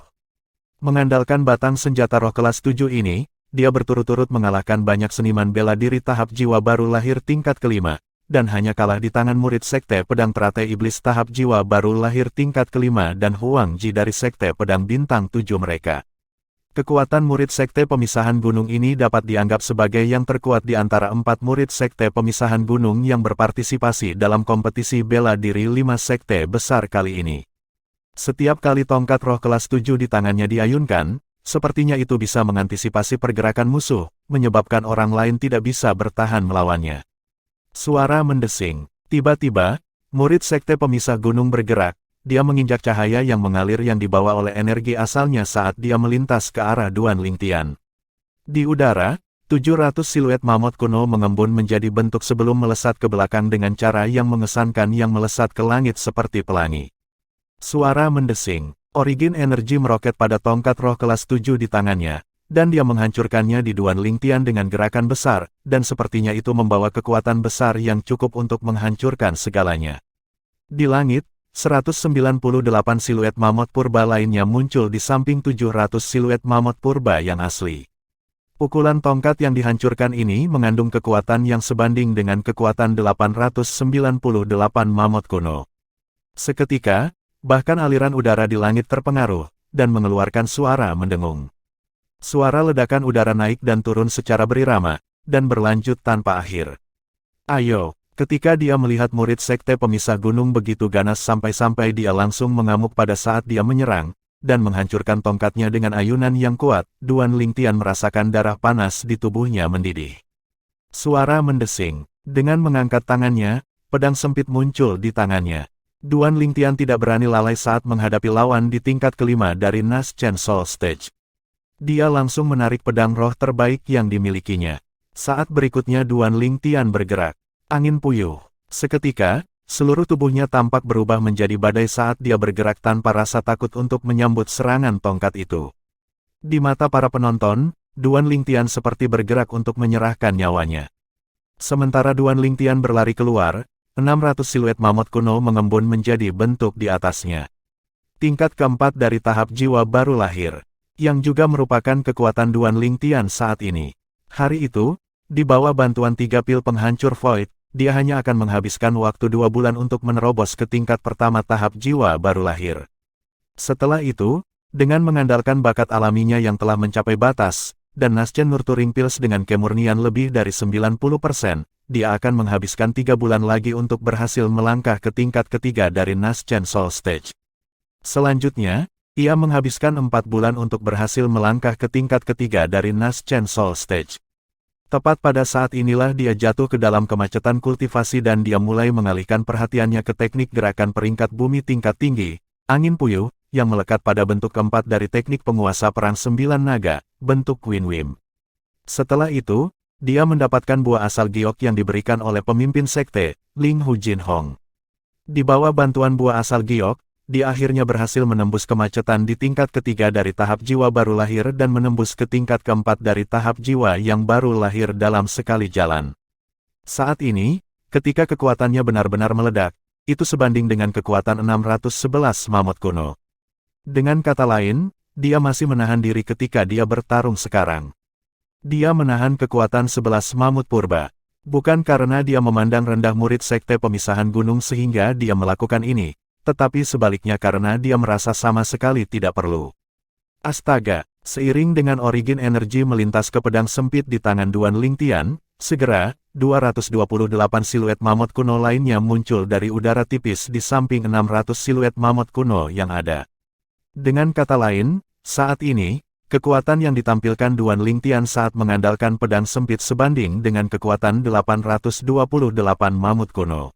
Mengandalkan batang senjata roh kelas 7 ini, dia berturut-turut mengalahkan banyak seniman bela diri tahap jiwa baru lahir tingkat ke-5, dan hanya kalah di tangan murid Sekte Pedang Teratai Iblis tahap jiwa baru lahir tingkat ke-5 dan Huang Ji dari Sekte Pedang Bintang 7 mereka. Kekuatan murid Sekte Pemisahan Gunung ini dapat dianggap sebagai yang terkuat di antara 4 murid Sekte Pemisahan Gunung yang berpartisipasi dalam kompetisi bela diri 5 sekte besar kali ini. Setiap kali tongkat roh kelas 7 di tangannya diayunkan, sepertinya itu bisa mengantisipasi pergerakan musuh, menyebabkan orang lain tidak bisa bertahan melawannya. Suara mendesing. Tiba-tiba, Murid Sekte Pemisah Gunung bergerak, dia menginjak cahaya yang mengalir yang dibawa oleh energi asalnya saat dia melintas ke arah Duan Lingtian. Di udara, 700 siluet mamut kuno mengembun menjadi bentuk sebelum melesat ke belakang dengan cara yang mengesankan yang melesat ke langit seperti pelangi. Suara mendesing, Origin energi meroket pada tongkat roh kelas 7 di tangannya, dan dia menghancurkannya di Duan Lingtian dengan gerakan besar, dan sepertinya itu membawa kekuatan besar yang cukup untuk menghancurkan segalanya. Di langit, 198 siluet mamut purba lainnya muncul di samping 700 siluet mamut purba yang asli. Pukulan tongkat yang dihancurkan ini mengandung kekuatan yang sebanding dengan kekuatan 898 mamut kuno. Seketika, bahkan aliran udara di langit terpengaruh, dan mengeluarkan suara mendengung. Suara ledakan udara naik dan turun secara berirama, dan berlanjut tanpa akhir. Ayo, ketika dia melihat murid Sekte Pemisah Gunung begitu ganas sampai-sampai dia langsung mengamuk pada saat dia menyerang, dan menghancurkan tongkatnya dengan ayunan yang kuat, Duan Lingtian merasakan darah panas di tubuhnya mendidih. Suara mendesing, dengan mengangkat tangannya, pedang sempit muncul di tangannya. Duan Lingtian tidak berani lalai saat menghadapi lawan di tingkat kelima dari Nas Chen Soul Stage. Dia langsung menarik pedang roh terbaik yang dimilikinya. Saat berikutnya Duan Lingtian bergerak. Angin puyuh. Seketika, seluruh tubuhnya tampak berubah menjadi badai saat dia bergerak tanpa rasa takut untuk menyambut serangan tongkat itu. Di mata para penonton, Duan Lingtian seperti bergerak untuk menyerahkan nyawanya. Sementara Duan Lingtian berlari keluar, 600 siluet mamut kuno mengembun menjadi bentuk di atasnya. Tingkat keempat dari tahap jiwa baru lahir, yang juga merupakan kekuatan Duan Lingtian saat ini. Hari itu, di bawah bantuan 3 pil penghancur Void, dia hanya akan menghabiskan waktu 2 bulan untuk menerobos ke tingkat pertama tahap jiwa baru lahir. Setelah itu, dengan mengandalkan bakat alaminya yang telah mencapai batas, dan Naschen Nurturing Pills dengan kemurnian lebih dari 90%, dia akan menghabiskan 3 bulan lagi untuk berhasil melangkah ke tingkat ketiga dari Naschen Soul Stage. Selanjutnya, ia menghabiskan 4 bulan untuk berhasil melangkah ke tingkat ketiga dari Naschen Soul Stage. Tepat pada saat inilah dia jatuh ke dalam kemacetan kultivasi dan dia mulai mengalihkan perhatiannya ke teknik gerakan peringkat bumi tingkat tinggi, angin puyuh, yang melekat pada bentuk keempat dari teknik penguasa perang 9 naga, bentuk Queen Wim. Setelah itu, dia mendapatkan buah asal giok yang diberikan oleh pemimpin sekte, Ling Hu Jin Hong. Di bawah bantuan buah asal giok, dia akhirnya berhasil menembus kemacetan di tingkat ketiga dari tahap jiwa baru lahir dan menembus ke tingkat keempat dari tahap jiwa yang baru lahir dalam sekali jalan. Saat ini, ketika kekuatannya benar-benar meledak, itu sebanding dengan kekuatan 611 mamut kuno. Dengan kata lain, dia masih menahan diri ketika dia bertarung sekarang. Dia menahan kekuatan 11 mamut purba. Bukan karena dia memandang rendah murid Sekte Pemisahan Gunung sehingga dia melakukan ini, tetapi sebaliknya karena dia merasa sama sekali tidak perlu. Astaga, seiring dengan origin energi melintas ke pedang sempit di tangan Duan Lingtian, segera, 228 siluet mamut kuno lainnya muncul dari udara tipis di samping 600 siluet mamut kuno yang ada. Dengan kata lain, saat ini, kekuatan yang ditampilkan Duan Lingtian saat mengandalkan pedang sempit sebanding dengan kekuatan 828 mamut kuno.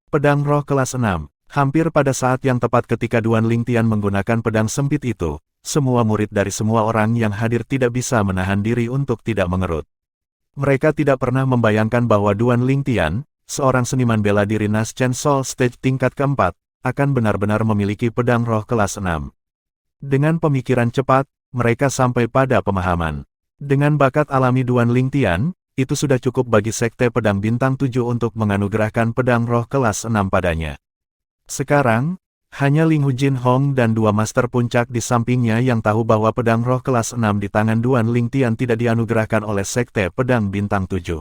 Pedang roh kelas 6, hampir pada saat yang tepat ketika Duan Lingtian menggunakan pedang sempit itu, semua murid dari semua orang yang hadir tidak bisa menahan diri untuk tidak mengerut. Mereka tidak pernah membayangkan bahwa Duan Lingtian, seorang seniman bela diri Naschen Soul Stage tingkat keempat, akan benar-benar memiliki pedang roh kelas 6. Dengan pemikiran cepat, mereka sampai pada pemahaman. Dengan bakat alami Duan Lingtian, itu sudah cukup bagi Sekte Pedang Bintang 7 untuk menganugerahkan pedang roh kelas 6 padanya. Sekarang, hanya Ling Hu Jin Hong dan 2 master puncak di sampingnya yang tahu bahwa pedang roh kelas 6 di tangan Duan Lingtian tidak dianugerahkan oleh Sekte Pedang Bintang 7.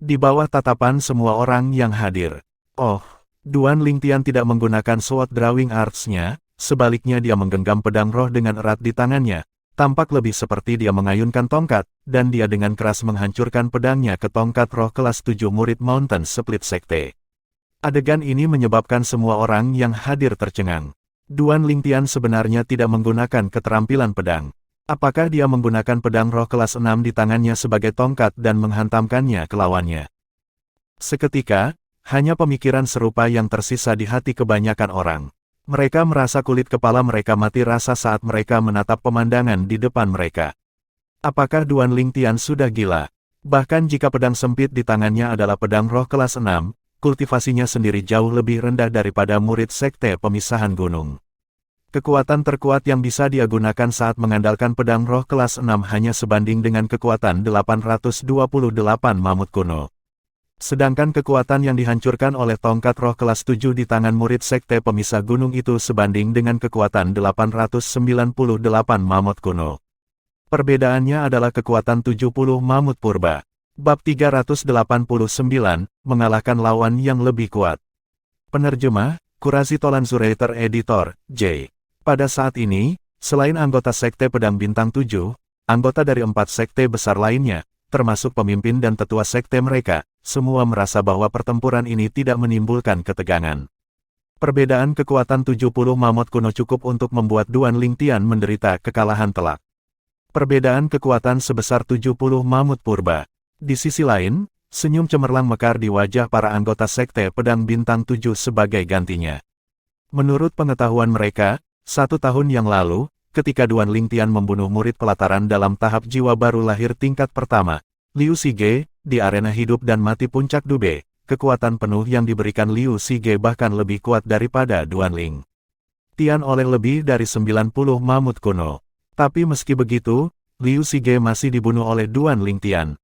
Di bawah tatapan semua orang yang hadir. Oh, Duan Lingtian tidak menggunakan sword drawing arts-nya. Sebaliknya dia menggenggam pedang roh dengan erat di tangannya, tampak lebih seperti dia mengayunkan tongkat, dan dia dengan keras menghancurkan pedangnya ke tongkat roh kelas 7 murid Mountain Split Sekte. Adegan ini menyebabkan semua orang yang hadir tercengang. Duan Lingtian sebenarnya tidak menggunakan keterampilan pedang. Apakah dia menggunakan pedang roh kelas 6 di tangannya sebagai tongkat dan menghantamkannya ke lawannya? Seketika, Hanya pemikiran serupa yang tersisa di hati kebanyakan orang. Mereka merasa kulit kepala mereka mati rasa saat mereka menatap pemandangan di depan mereka. Apakah Duan Lingtian sudah gila? Bahkan jika pedang sempit di tangannya adalah pedang roh kelas 6, kultivasinya sendiri jauh lebih rendah daripada murid sekte pemisahan gunung. Kekuatan terkuat yang bisa dia gunakan saat mengandalkan pedang roh kelas 6 hanya sebanding dengan kekuatan 828 mamut kuno. Sedangkan kekuatan yang dihancurkan oleh tongkat roh kelas 7 di tangan murid sekte pemisah gunung itu sebanding dengan kekuatan 898 mamut kuno. Perbedaannya adalah kekuatan 70 mamut purba. Bab 389, mengalahkan lawan yang lebih kuat. Penerjemah, Qurazi Tolan Zuraiter Editor, J. Pada saat ini, selain anggota sekte pedang bintang 7, anggota dari 4 sekte besar lainnya, termasuk pemimpin dan tetua sekte mereka, semua merasa bahwa pertempuran ini tidak menimbulkan ketegangan. Perbedaan kekuatan 70 mamut kuno cukup untuk membuat Duan Lingtian menderita kekalahan telak. Perbedaan kekuatan sebesar 70 mamut purba. Di sisi lain, senyum cemerlang mekar di wajah para anggota sekte pedang bintang 7 sebagai gantinya. Menurut pengetahuan mereka, 1 tahun yang lalu, ketika Duan Lingtian membunuh murid pelataran dalam tahap jiwa baru lahir tingkat pertama, Liu Sige, di arena hidup dan mati puncak Dube, kekuatan penuh yang diberikan Liu Sige bahkan lebih kuat daripada Duan Ling Tian oleh lebih dari 90 mamut kuno. Tapi meski begitu, Liu Sige masih dibunuh oleh Duan Lingtian.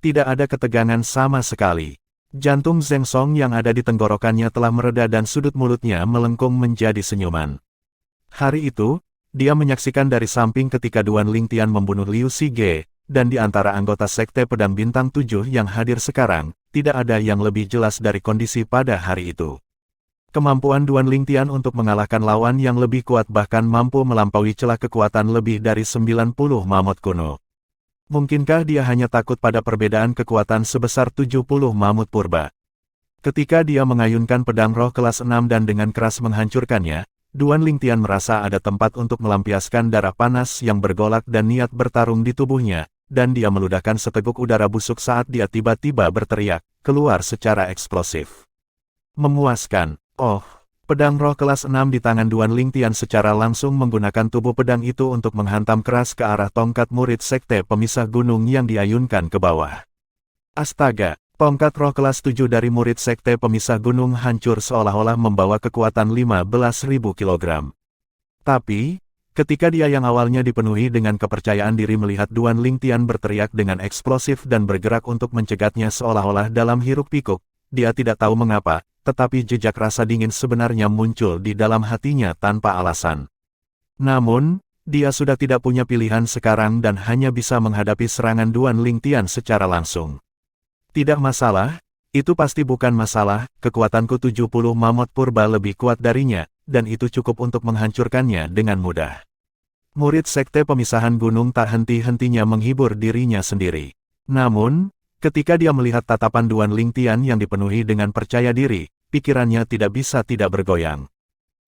Tidak ada ketegangan sama sekali. Jantung Zheng Song yang ada di tenggorokannya telah mereda dan sudut mulutnya melengkung menjadi senyuman. Hari itu, dia menyaksikan dari samping ketika Duan Lingtian membunuh Liu Sige, dan di antara anggota sekte pedang bintang 7 yang hadir sekarang, tidak ada yang lebih jelas dari kondisi pada hari itu. Kemampuan Duan Lingtian untuk mengalahkan lawan yang lebih kuat bahkan mampu melampaui celah kekuatan lebih dari 90 mamut kuno. Mungkinkah dia hanya takut pada perbedaan kekuatan sebesar 70 mamut purba? Ketika dia mengayunkan pedang roh kelas 6 dan dengan keras menghancurkannya, Duan Lingtian merasa ada tempat untuk melampiaskan darah panas yang bergolak dan niat bertarung di tubuhnya, dan dia meludahkan seteguk udara busuk saat dia tiba-tiba berteriak, keluar secara eksplosif. Memuaskan. Oh, pedang roh kelas 6 di tangan Duan Lingtian secara langsung menggunakan tubuh pedang itu untuk menghantam keras ke arah tongkat murid sekte pemisah gunung yang diayunkan ke bawah. Astaga, tongkat roh kelas 7 dari murid sekte pemisah gunung hancur seolah-olah membawa kekuatan 15.000 kg. Tapi, ketika dia yang awalnya dipenuhi dengan kepercayaan diri melihat Duan Lingtian berteriak dengan eksplosif dan bergerak untuk mencegatnya seolah-olah dalam hiruk-pikuk, dia tidak tahu mengapa, tetapi jejak rasa dingin sebenarnya muncul di dalam hatinya tanpa alasan. Namun, dia sudah tidak punya pilihan sekarang dan hanya bisa menghadapi serangan Duan Lingtian secara langsung. Tidak masalah, itu pasti bukan masalah, kekuatanku 70 mamut purba lebih kuat darinya, dan itu cukup untuk menghancurkannya dengan mudah. Murid sekte pemisahan gunung tak henti-hentinya menghibur dirinya sendiri. Namun, ketika dia melihat tatapan Duan Lingtian yang dipenuhi dengan percaya diri, pikirannya tidak bisa tidak bergoyang.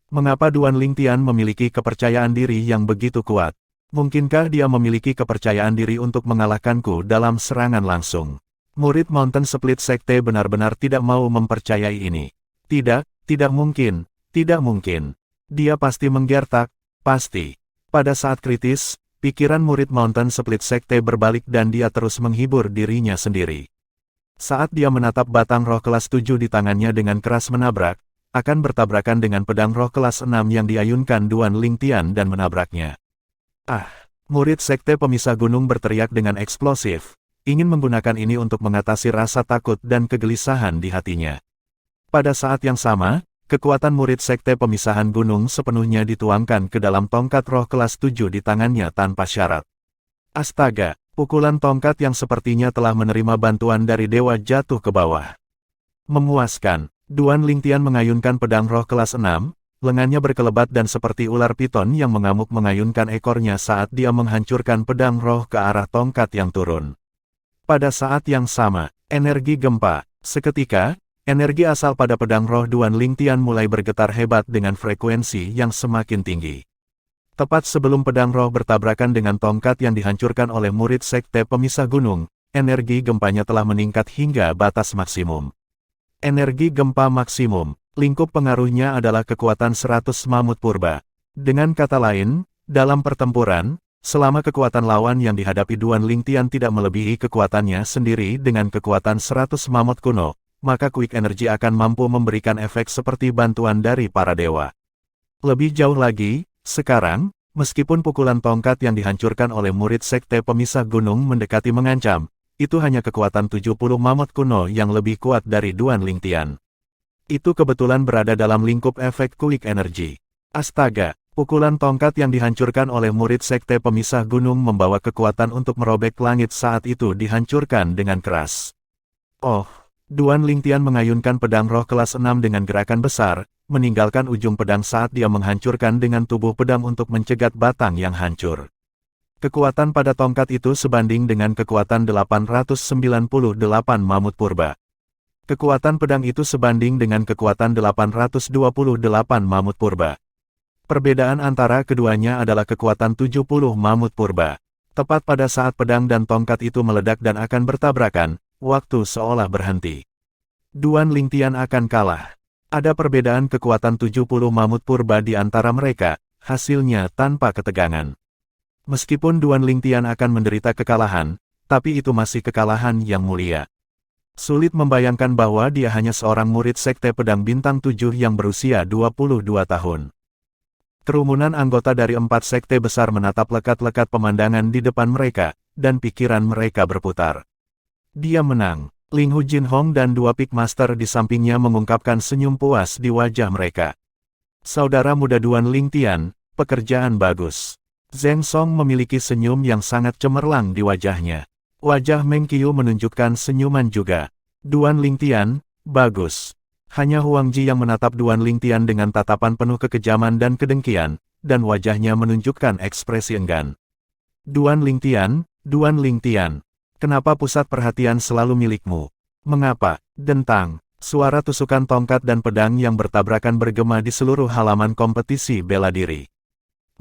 Mengapa Duan Lingtian memiliki kepercayaan diri yang begitu kuat? Mungkinkah dia memiliki kepercayaan diri untuk mengalahkanku dalam serangan langsung? Murid Mountain Split Sekte benar-benar tidak mau mempercayai ini. Tidak, tidak mungkin, tidak mungkin. Dia pasti menggertak, pasti. Pada saat kritis, pikiran murid Mountain Split Sekte berbalik dan dia terus menghibur dirinya sendiri. Saat dia menatap batang roh kelas 7 di tangannya dengan keras menabrak, akan bertabrakan dengan pedang roh kelas 6 yang diayunkan Duan Lingtian dan menabraknya. Ah! Murid sekte pemisah gunung berteriak dengan eksplosif, ingin menggunakan ini untuk mengatasi rasa takut dan kegelisahan di hatinya. Pada saat yang sama, kekuatan murid sekte pemisahan gunung sepenuhnya dituangkan ke dalam tongkat roh kelas 7 di tangannya tanpa syarat. Astaga, pukulan tongkat yang sepertinya telah menerima bantuan dari dewa jatuh ke bawah. Memuaskan, Duan Lingtian mengayunkan pedang roh kelas 6, lengannya berkelebat dan seperti ular piton yang mengamuk mengayunkan ekornya saat dia menghancurkan pedang roh ke arah tongkat yang turun. Pada saat yang sama, energi gempa, seketika, energi asal pada pedang roh Duan Lingtian mulai bergetar hebat dengan frekuensi yang semakin tinggi. Tepat sebelum pedang roh bertabrakan dengan tongkat yang dihancurkan oleh murid sekte pemisah gunung, energi gempanya telah meningkat hingga batas maksimum. Energi gempa maksimum. Lingkup pengaruhnya adalah kekuatan 100 mamut purba. Dengan kata lain, dalam pertempuran, selama kekuatan lawan yang dihadapi Duan Lingtian tidak melebihi kekuatannya sendiri dengan kekuatan 100 mamut kuno, maka Quick Energy akan mampu memberikan efek seperti bantuan dari para dewa. Lebih jauh lagi, sekarang, meskipun pukulan tongkat yang dihancurkan oleh murid sekte pemisah gunung mendekati mengancam, itu hanya kekuatan 70 mamut kuno yang lebih kuat dari Duan Lingtian. Itu kebetulan berada dalam lingkup efek Quick Energy. Astaga, pukulan tongkat yang dihancurkan oleh murid sekte pemisah gunung membawa kekuatan untuk merobek langit saat itu dihancurkan dengan keras. Oh, Duan Lingtian mengayunkan pedang roh kelas 6 dengan gerakan besar, meninggalkan ujung pedang saat dia menghancurkan dengan tubuh pedang untuk mencegat batang yang hancur. Kekuatan pada tongkat itu sebanding dengan kekuatan 898 mamut purba. Kekuatan pedang itu sebanding dengan kekuatan 828 mamut purba. Perbedaan antara keduanya adalah kekuatan 70 mamut purba. Tepat pada saat pedang dan tongkat itu meledak dan akan bertabrakan, waktu seolah berhenti. Duan Lingtian akan kalah. Ada perbedaan kekuatan 70 mamut purba di antara mereka, hasilnya tanpa ketegangan. Meskipun Duan Lingtian akan menderita kekalahan, tapi itu masih kekalahan yang mulia. Sulit membayangkan bahwa dia hanya seorang murid sekte pedang bintang 7 yang berusia 22 tahun. Kerumunan anggota dari 4 sekte besar menatap lekat-lekat pemandangan di depan mereka, dan pikiran mereka berputar. Dia menang. Ling Hu Jinhong dan 2 Pik Master di sampingnya mengungkapkan senyum puas di wajah mereka. Saudara muda Duan Lingtian, pekerjaan bagus. Zheng Song memiliki senyum yang sangat cemerlang di wajahnya. Wajah Meng Qiu menunjukkan senyuman juga. Duan Lingtian, bagus. Hanya Huang Ji yang menatap Duan Lingtian dengan tatapan penuh kekejaman dan kedengkian, dan wajahnya menunjukkan ekspresi enggan. Duan Lingtian, kenapa pusat perhatian selalu milikmu? Mengapa? Dentang. Suara tusukan tongkat dan pedang yang bertabrakan bergema di seluruh halaman kompetisi bela diri.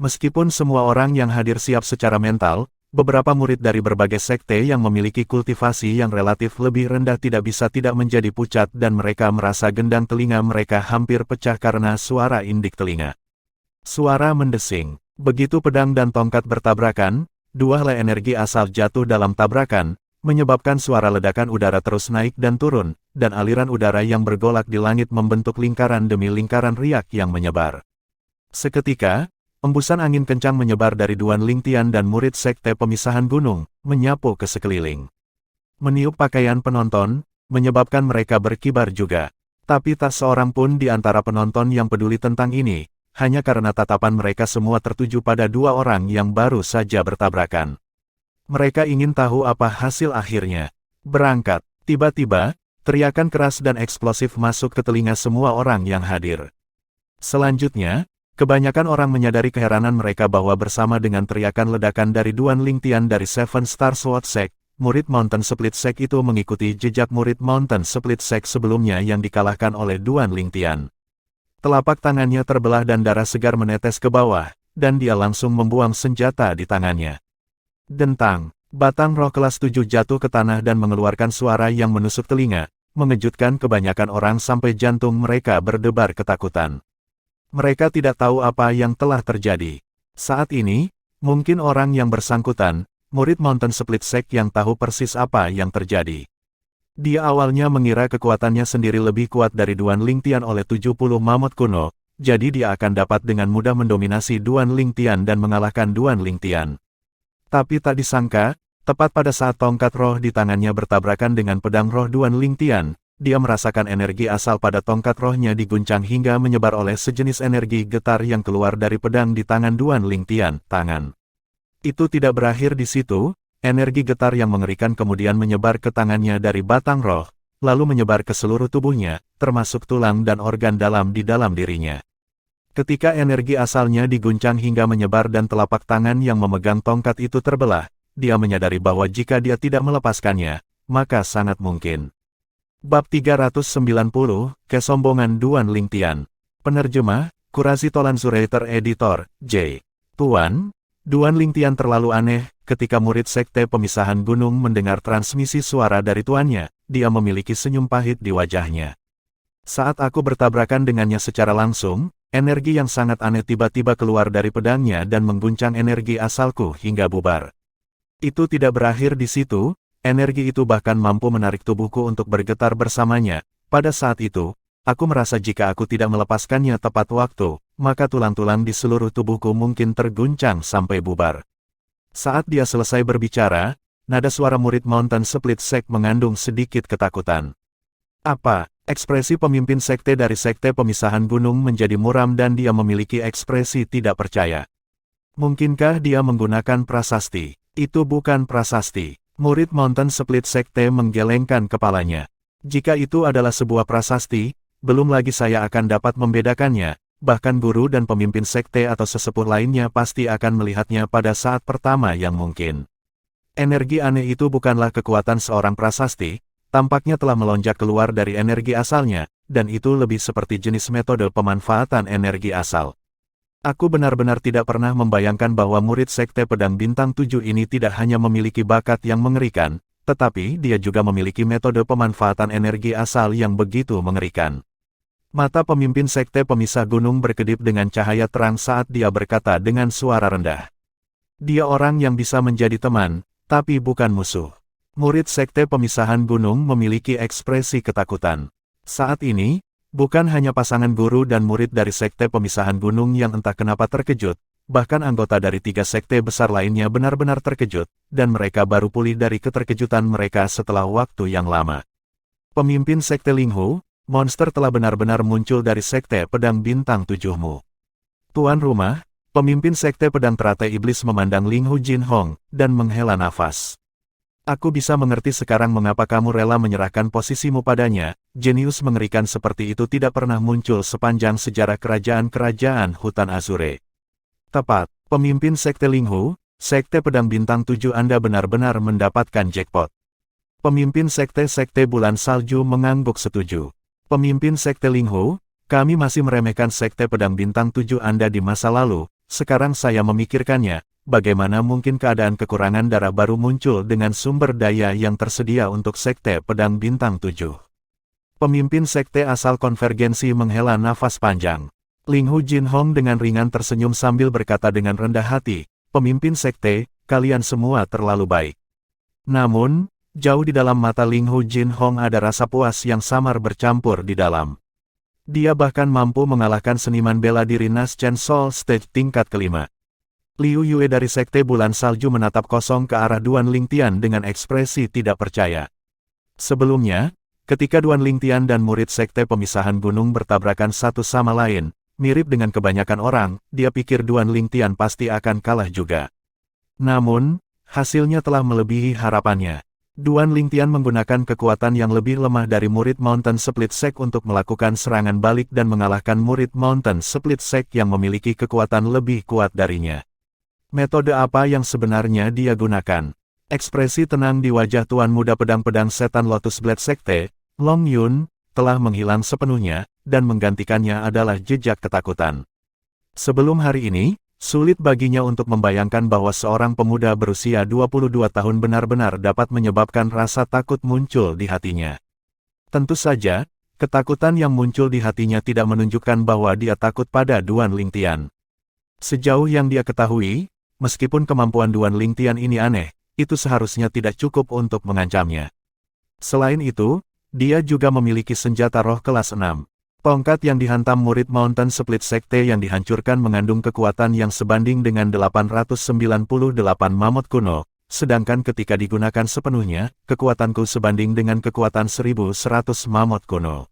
Meskipun semua orang yang hadir siap secara mental, beberapa murid dari berbagai sekte yang memiliki kultivasi yang relatif lebih rendah tidak bisa tidak menjadi pucat dan mereka merasa gendang telinga mereka hampir pecah karena suara indik telinga. Suara mendesing. Begitu pedang dan tongkat bertabrakan, 2 helai energi asal jatuh dalam tabrakan, menyebabkan suara ledakan udara terus naik dan turun, dan aliran udara yang bergolak di langit membentuk lingkaran demi lingkaran riak yang menyebar. Seketika, embusan angin kencang menyebar dari Duan Lingtian dan murid sekte pemisahan gunung, menyapu ke sekeliling. Meniup pakaian penonton, menyebabkan mereka berkibar juga. Tapi tak seorang pun di antara penonton yang peduli tentang ini, hanya karena tatapan mereka semua tertuju pada 2 orang yang baru saja bertabrakan. Mereka ingin tahu apa hasil akhirnya. Berangkat. Tiba-tiba, teriakan keras dan eksplosif masuk ke telinga semua orang yang hadir. Selanjutnya, kebanyakan orang menyadari keheranan mereka bahwa bersama dengan teriakan ledakan dari Duan Lingtian dari Seven Star Sword Sect, murid Mountain Split Sect itu mengikuti jejak murid Mountain Split Sect sebelumnya yang dikalahkan oleh Duan Lingtian. Telapak tangannya terbelah dan darah segar menetes ke bawah, dan dia langsung membuang senjata di tangannya. Dentang, batang roh kelas 7 jatuh ke tanah dan mengeluarkan suara yang menusuk telinga, mengejutkan kebanyakan orang sampai jantung mereka berdebar ketakutan. Mereka tidak tahu apa yang telah terjadi. Saat ini, mungkin orang yang bersangkutan, murid Mountain Split Sect yang tahu persis apa yang terjadi. Dia awalnya mengira kekuatannya sendiri lebih kuat dari Duan Lingtian oleh 70 mamut kuno, jadi dia akan dapat dengan mudah mendominasi Duan Lingtian dan mengalahkan Duan Lingtian. Tapi tak disangka, tepat pada saat tongkat roh di tangannya bertabrakan dengan pedang roh Duan Lingtian, dia merasakan energi asal pada tongkat rohnya diguncang hingga menyebar oleh sejenis energi getar yang keluar dari pedang di tangan Duan Lingtian, tangan. Itu tidak berakhir di situ, energi getar yang mengerikan kemudian menyebar ke tangannya dari batang roh, lalu menyebar ke seluruh tubuhnya, termasuk tulang dan organ dalam di dalam dirinya. Ketika energi asalnya diguncang hingga menyebar dan telapak tangan yang memegang tongkat itu terbelah, dia menyadari bahwa jika dia tidak melepaskannya, maka sangat mungkin. Bab 390, Kesombongan Duan Lingtian. Penerjemah, Kurasi Tolan Zuraiter Editor, J. Tuan, Duan Lingtian terlalu aneh, ketika murid sekte pemisahan gunung mendengar transmisi suara dari tuannya, dia memiliki senyum pahit di wajahnya. Saat aku bertabrakan dengannya secara langsung, energi yang sangat aneh tiba-tiba keluar dari pedangnya dan mengguncang energi asalku hingga bubar. Itu tidak berakhir di situ, energi itu bahkan mampu menarik tubuhku untuk bergetar bersamanya. Pada saat itu, aku merasa jika aku tidak melepaskannya tepat waktu, maka tulang-tulang di seluruh tubuhku mungkin terguncang sampai bubar. Saat dia selesai berbicara, nada suara murid Mountain Split Sect mengandung sedikit ketakutan. Apa? Ekspresi pemimpin sekte dari sekte pemisahan gunung menjadi muram dan dia memiliki ekspresi tidak percaya. Mungkinkah dia menggunakan prasasti? Itu bukan prasasti. Murid Mountain Split Sekte menggelengkan kepalanya. Jika itu adalah sebuah prasasti, belum lagi saya akan dapat membedakannya, bahkan guru dan pemimpin sekte atau sesepuh lainnya pasti akan melihatnya pada saat pertama yang mungkin. Energi aneh itu bukanlah kekuatan seorang prasasti, tampaknya telah melonjak keluar dari energi asalnya, dan itu lebih seperti jenis metode pemanfaatan energi asal. Aku benar-benar tidak pernah membayangkan bahwa murid sekte pedang bintang 7 ini tidak hanya memiliki bakat yang mengerikan, tetapi dia juga memiliki metode pemanfaatan energi asal yang begitu mengerikan. Mata pemimpin sekte pemisah gunung berkedip dengan cahaya terang saat dia berkata dengan suara rendah. Dia orang yang bisa menjadi teman, tapi bukan musuh. Murid sekte pemisahan gunung memiliki ekspresi ketakutan. Saat ini, bukan hanya pasangan guru dan murid dari sekte pemisahan gunung yang entah kenapa terkejut, bahkan anggota dari 3 sekte besar lainnya benar-benar terkejut, dan mereka baru pulih dari keterkejutan mereka setelah waktu yang lama. Pemimpin sekte Linghu, monster telah benar-benar muncul dari sekte pedang bintang 7-mu. Tuan rumah, pemimpin sekte pedang teratai iblis memandang Linghu Jinhong, dan menghela nafas. Aku bisa mengerti sekarang mengapa kamu rela menyerahkan posisimu padanya. Jenius mengerikan seperti itu tidak pernah muncul sepanjang sejarah kerajaan-kerajaan hutan Azure. Tepat, pemimpin sekte Linghu, sekte pedang bintang 7 Anda benar-benar mendapatkan jackpot. Pemimpin sekte-sekte bulan salju mengangguk setuju. Pemimpin sekte Linghu, kami masih meremehkan sekte pedang bintang 7 Anda di masa lalu, sekarang saya memikirkannya. Bagaimana mungkin keadaan kekurangan darah baru muncul dengan sumber daya yang tersedia untuk sekte pedang bintang 7? Pemimpin sekte asal konvergensi menghela nafas panjang. Linghu Jinhong dengan ringan tersenyum sambil berkata dengan rendah hati, pemimpin sekte, kalian semua terlalu baik. Namun, jauh di dalam mata Linghu Jinhong ada rasa puas yang samar bercampur di dalam. Dia bahkan mampu mengalahkan seniman bela diri Nas Chen Sol Stage tingkat kelima. Liu Yue dari sekte bulan salju menatap kosong ke arah Duan Lingtian dengan ekspresi tidak percaya. Sebelumnya, ketika Duan Lingtian dan murid sekte pemisahan gunung bertabrakan satu sama lain, mirip dengan kebanyakan orang, dia pikir Duan Lingtian pasti akan kalah juga. Namun, hasilnya telah melebihi harapannya. Duan Lingtian menggunakan kekuatan yang lebih lemah dari murid Mountain Split Sect untuk melakukan serangan balik dan mengalahkan murid Mountain Split Sect yang memiliki kekuatan lebih kuat darinya. Metode apa yang sebenarnya dia gunakan? Ekspresi tenang di wajah Tuan Muda Pedang-Pedang Setan Lotus Blade Sekte, Long Yun, telah menghilang sepenuhnya, dan menggantikannya adalah jejak ketakutan. Sebelum hari ini, sulit baginya untuk membayangkan bahwa seorang pemuda berusia 22 tahun benar-benar dapat menyebabkan rasa takut muncul di hatinya. Tentu saja, ketakutan yang muncul di hatinya tidak menunjukkan bahwa dia takut pada Duan Lingtian. Sejauh yang dia ketahui, meskipun kemampuan Duan Lingtian ini aneh, itu seharusnya tidak cukup untuk mengancamnya. Selain itu, dia juga memiliki senjata roh kelas 6. Tongkat yang dihantam murid Mountain Split Sekte yang dihancurkan mengandung kekuatan yang sebanding dengan 898 mamut kuno, sedangkan ketika digunakan sepenuhnya, kekuatanku sebanding dengan kekuatan 1100 mamut kuno.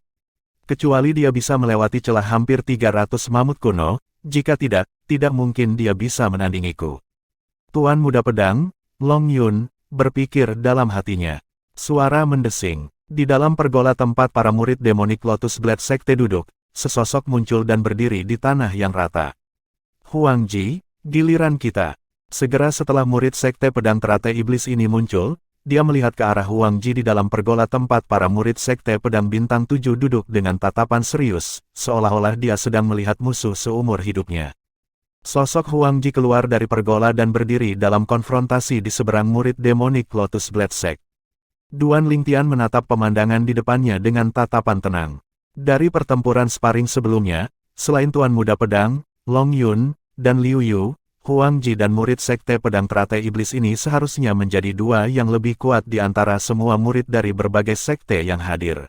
Kecuali dia bisa melewati celah hampir 300 mamut kuno, jika tidak mungkin dia bisa menandingiku. Tuan Muda Pedang, Long Yun, berpikir dalam hatinya. Suara mendesing. Di dalam pergola tempat para murid Demonic Lotus Blade Sekte duduk, sesosok muncul dan berdiri di tanah yang rata. Huang Ji, giliran kita. Segera setelah murid Sekte Pedang Teratai Iblis ini muncul, dia melihat ke arah Huang Ji di dalam pergola tempat para murid Sekte Pedang Bintang 7 duduk dengan tatapan serius, seolah-olah dia sedang melihat musuh seumur hidupnya. Sosok Huang Ji keluar dari pergola dan berdiri dalam konfrontasi di seberang murid Demonic Lotus Blade Sect. Duan Lingtian menatap pemandangan di depannya dengan tatapan tenang. Dari pertempuran sparring sebelumnya, selain Tuan Muda Pedang, Long Yun, dan Liu Yu, Huang Ji dan murid Sekte Pedang Teratai Iblis ini seharusnya menjadi dua yang lebih kuat di antara semua murid dari berbagai sekte yang hadir.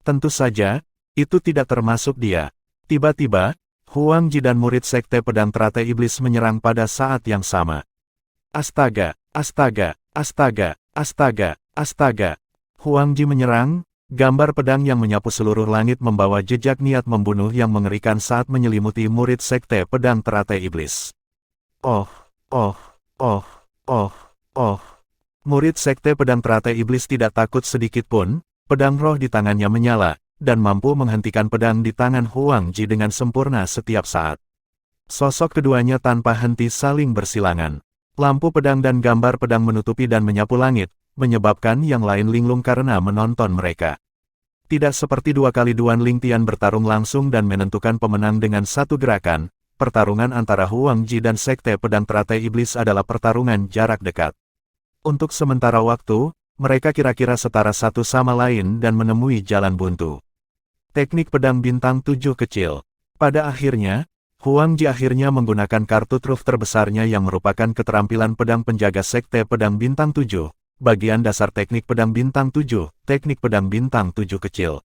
Tentu saja, itu tidak termasuk dia. Tiba-tiba, Huang Ji dan murid Sekte Pedang Teratai Iblis menyerang pada saat yang sama. Astaga, astaga, astaga, astaga, astaga. Huang Ji menyerang, gambar pedang yang menyapu seluruh langit membawa jejak niat membunuh yang mengerikan saat menyelimuti murid Sekte Pedang Teratai Iblis. Oh, oh, oh, oh, oh. Murid Sekte Pedang Teratai Iblis tidak takut sedikit pun, pedang roh di tangannya menyala, dan mampu menghentikan pedang di tangan Huang Ji dengan sempurna setiap saat. Sosok keduanya tanpa henti saling bersilangan. Lampu pedang dan gambar pedang menutupi dan menyapu langit, menyebabkan yang lain linglung karena menonton mereka. Tidak seperti dua kali Duan Lingtian bertarung langsung dan menentukan pemenang dengan satu gerakan, pertarungan antara Huang Ji dan Sekte Pedang Teratai Iblis adalah pertarungan jarak dekat. Untuk sementara waktu, mereka kira-kira setara satu sama lain dan menemui jalan buntu. Teknik pedang bintang 7 kecil. Pada akhirnya, Huang Ji akhirnya menggunakan kartu truf terbesarnya yang merupakan keterampilan pedang penjaga Sekte Pedang Bintang 7, bagian dasar teknik pedang bintang 7, teknik pedang bintang 7 kecil.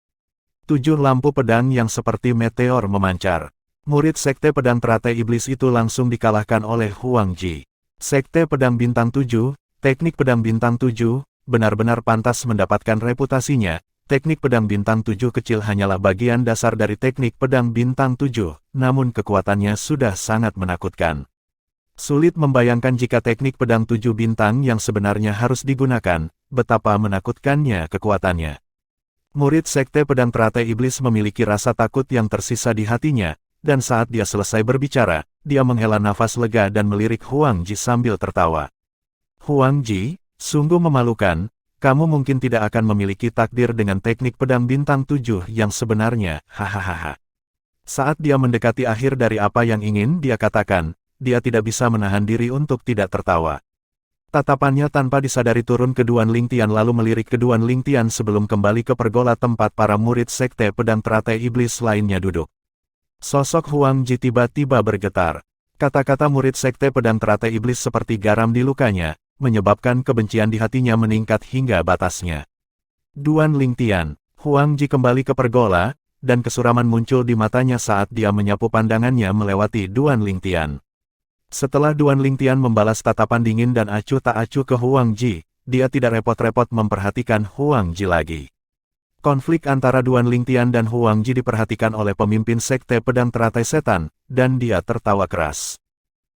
7 lampu pedang yang seperti meteor memancar. Murid Sekte Pedang Teratai Iblis itu langsung dikalahkan oleh Huang Ji. Sekte Pedang Bintang 7, teknik pedang bintang 7, benar-benar pantas mendapatkan reputasinya. Teknik pedang bintang 7 kecil hanyalah bagian dasar dari teknik pedang bintang 7, namun kekuatannya sudah sangat menakutkan. Sulit membayangkan jika teknik pedang 7 bintang yang sebenarnya harus digunakan, betapa menakutkannya kekuatannya. Murid Sekte Pedang Teratai Iblis memiliki rasa takut yang tersisa di hatinya, dan saat dia selesai berbicara, dia menghela nafas lega dan melirik Huang Ji sambil tertawa. Huang Ji, sungguh memalukan, kamu mungkin tidak akan memiliki takdir dengan teknik pedang bintang 7 yang sebenarnya, hahaha. Saat dia mendekati akhir dari apa yang ingin dia katakan, dia tidak bisa menahan diri untuk tidak tertawa. Tatapannya tanpa disadari turun ke Duan Lingtian lalu melirik ke Duan Lingtian sebelum kembali ke pergola tempat para murid Sekte Pedang Teratai Iblis lainnya duduk. Sosok Huang Ji tiba-tiba bergetar. Kata-kata murid Sekte Pedang Teratai Iblis seperti garam di lukanya, menyebabkan kebencian di hatinya meningkat hingga batasnya. Duan Lingtian, Huang Ji kembali ke pergola, dan kesuraman muncul di matanya saat dia menyapu pandangannya melewati Duan Lingtian. Setelah Duan Lingtian membalas tatapan dingin dan acuh tak acuh ke Huang Ji, dia tidak repot-repot memperhatikan Huang Ji lagi. Konflik antara Duan Lingtian dan Huang Ji diperhatikan oleh pemimpin Sekte Pedang Teratai Setan, dan dia tertawa keras.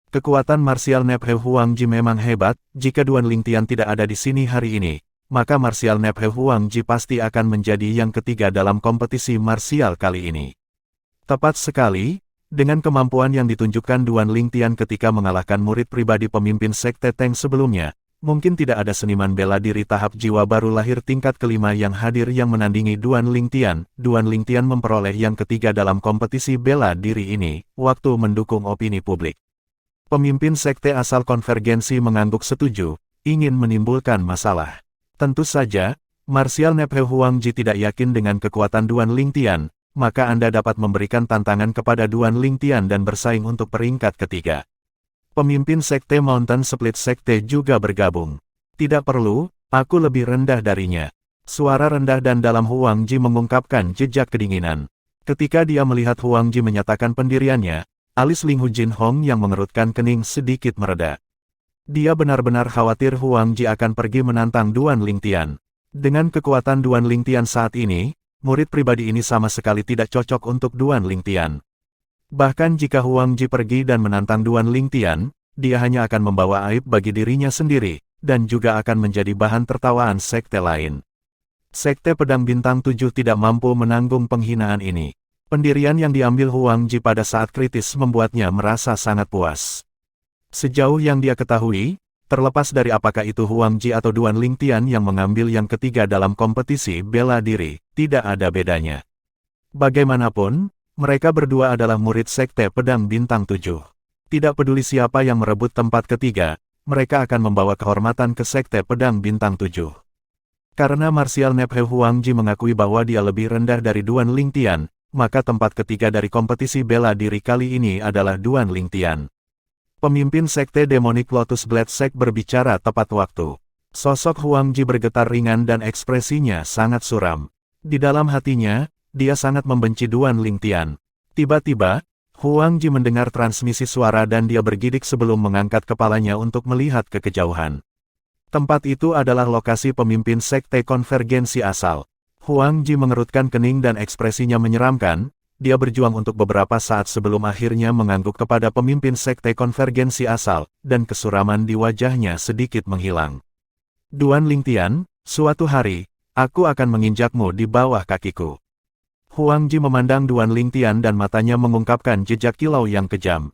Kekuatan marsial Nephe Huang Ji memang hebat, jika Duan Lingtian tidak ada di sini hari ini, maka marsial Nephe Huang Ji pasti akan menjadi yang ketiga dalam kompetisi marsial kali ini. Tepat sekali, dengan kemampuan yang ditunjukkan Duan Lingtian ketika mengalahkan murid pribadi pemimpin Sekte Teng sebelumnya, mungkin tidak ada seniman bela diri tahap jiwa baru lahir tingkat kelima yang hadir yang menandingi Duan Lingtian. Duan Lingtian memperoleh yang ketiga dalam kompetisi bela diri ini, waktu mendukung opini publik. Pemimpin sekte asal konvergensi mengangguk setuju, ingin menimbulkan masalah. Tentu saja, marsial Nephe Huang Ji tidak yakin dengan kekuatan Duan Lingtian, maka Anda dapat memberikan tantangan kepada Duan Lingtian dan bersaing untuk peringkat ketiga. Pemimpin Sekte Mountain Split Sekte juga bergabung. Tidak perlu, aku lebih rendah darinya. Suara rendah dan dalam Huang Ji mengungkapkan jejak kedinginan. Ketika dia melihat Huang Ji menyatakan pendiriannya, alis Ling Hu Jin Hong yang mengerutkan kening sedikit mereda. Dia benar-benar khawatir Huang Ji akan pergi menantang Duan Lingtian. Dengan kekuatan Duan Lingtian saat ini, murid pribadi ini sama sekali tidak cocok untuk Duan Lingtian. Bahkan jika Huang Ji pergi dan menantang Duan Lingtian, dia hanya akan membawa aib bagi dirinya sendiri, dan juga akan menjadi bahan tertawaan sekte lain. Sekte Pedang Bintang 7 tidak mampu menanggung penghinaan ini. Pendirian yang diambil Huang Ji pada saat kritis membuatnya merasa sangat puas. Sejauh yang dia ketahui, terlepas dari apakah itu Huang Ji atau Duan Lingtian yang mengambil yang ketiga dalam kompetisi bela diri, tidak ada bedanya. Bagaimanapun, mereka berdua adalah murid Sekte Pedang Bintang 7. Tidak peduli siapa yang merebut tempat ketiga, mereka akan membawa kehormatan ke Sekte Pedang Bintang 7. Karena Martial Nephe Huang Ji mengakui bahwa dia lebih rendah dari Duan Lingtian, maka tempat ketiga dari kompetisi bela diri kali ini adalah Duan Lingtian. Pemimpin Sekte Demonic Lotus Blade Sect berbicara tepat waktu. Sosok Huang Ji bergetar ringan dan ekspresinya sangat suram. Di dalam hatinya, dia sangat membenci Duan Lingtian. Tiba-tiba, Huang Ji mendengar transmisi suara dan dia bergidik sebelum mengangkat kepalanya untuk melihat ke kejauhan. Tempat itu adalah lokasi pemimpin Sekte Konvergensi asal. Huang Ji mengerutkan kening dan ekspresinya menyeramkan, dia berjuang untuk beberapa saat sebelum akhirnya mengangguk kepada pemimpin Sekte Konvergensi asal, dan kesuraman di wajahnya sedikit menghilang. Duan Lingtian, suatu hari, aku akan menginjakmu di bawah kakiku. Huang Ji memandang Duan Lingtian dan matanya mengungkapkan jejak kilau yang kejam.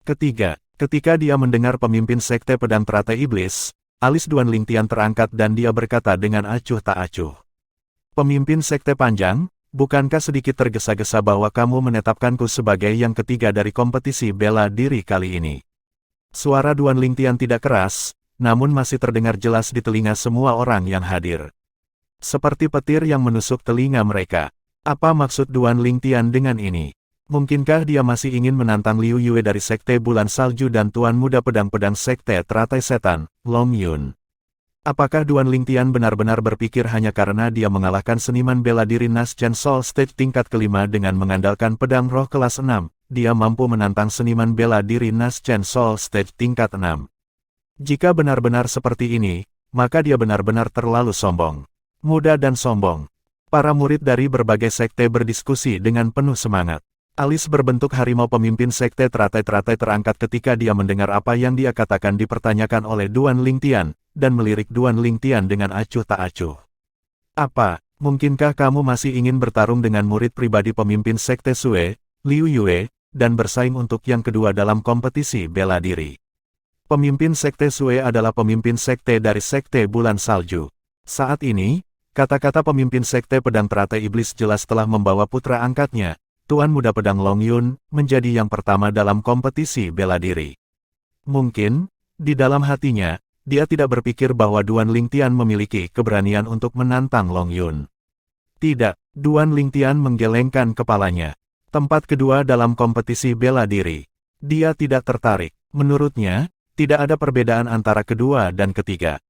Ketika dia mendengar pemimpin Sekte Pedang Teratai Iblis, alis Duan Lingtian terangkat dan dia berkata dengan acuh tak acuh. Pemimpin Sekte Panjang, bukankah sedikit tergesa-gesa bahwa kamu menetapkanku sebagai yang ketiga dari kompetisi bela diri kali ini? Suara Duan Lingtian tidak keras, namun masih terdengar jelas di telinga semua orang yang hadir. Seperti petir yang menusuk telinga mereka. Apa maksud Duan Lingtian dengan ini? Mungkinkah dia masih ingin menantang Liu Yue dari Sekte Bulan Salju dan Tuan Muda Pedang-Pedang Sekte Teratai Setan, Long Yun? Apakah Duan Lingtian benar-benar berpikir hanya karena dia mengalahkan seniman bela diri Naschen Soul Stage tingkat kelima dengan mengandalkan pedang roh kelas 6, dia mampu menantang seniman bela diri Naschen Soul Stage tingkat 6? Jika benar-benar seperti ini, maka dia benar-benar terlalu sombong. Muda dan sombong. Para murid dari berbagai sekte berdiskusi dengan penuh semangat. Alis berbentuk harimau pemimpin Sekte Teratai-Teratai terangkat ketika dia mendengar apa yang dia katakan dipertanyakan oleh Duan Lingtian, dan melirik Duan Lingtian dengan acuh tak acuh. Apa, mungkinkah kamu masih ingin bertarung dengan murid pribadi pemimpin Sekte Sue, Liu Yue, dan bersaing untuk yang kedua dalam kompetisi bela diri? Pemimpin Sekte Sue adalah pemimpin sekte dari Sekte Bulan Salju. Saat ini, kata-kata pemimpin Sekte Pedang Teratai Iblis jelas telah membawa putra angkatnya, Tuan Muda Pedang Long Yun, menjadi yang pertama dalam kompetisi bela diri. Mungkin, di dalam hatinya, dia tidak berpikir bahwa Duan Lingtian memiliki keberanian untuk menantang Long Yun. Tidak, Duan Lingtian menggelengkan kepalanya. Tempat kedua dalam kompetisi bela diri. Dia tidak tertarik. Menurutnya, tidak ada perbedaan antara kedua dan ketiga.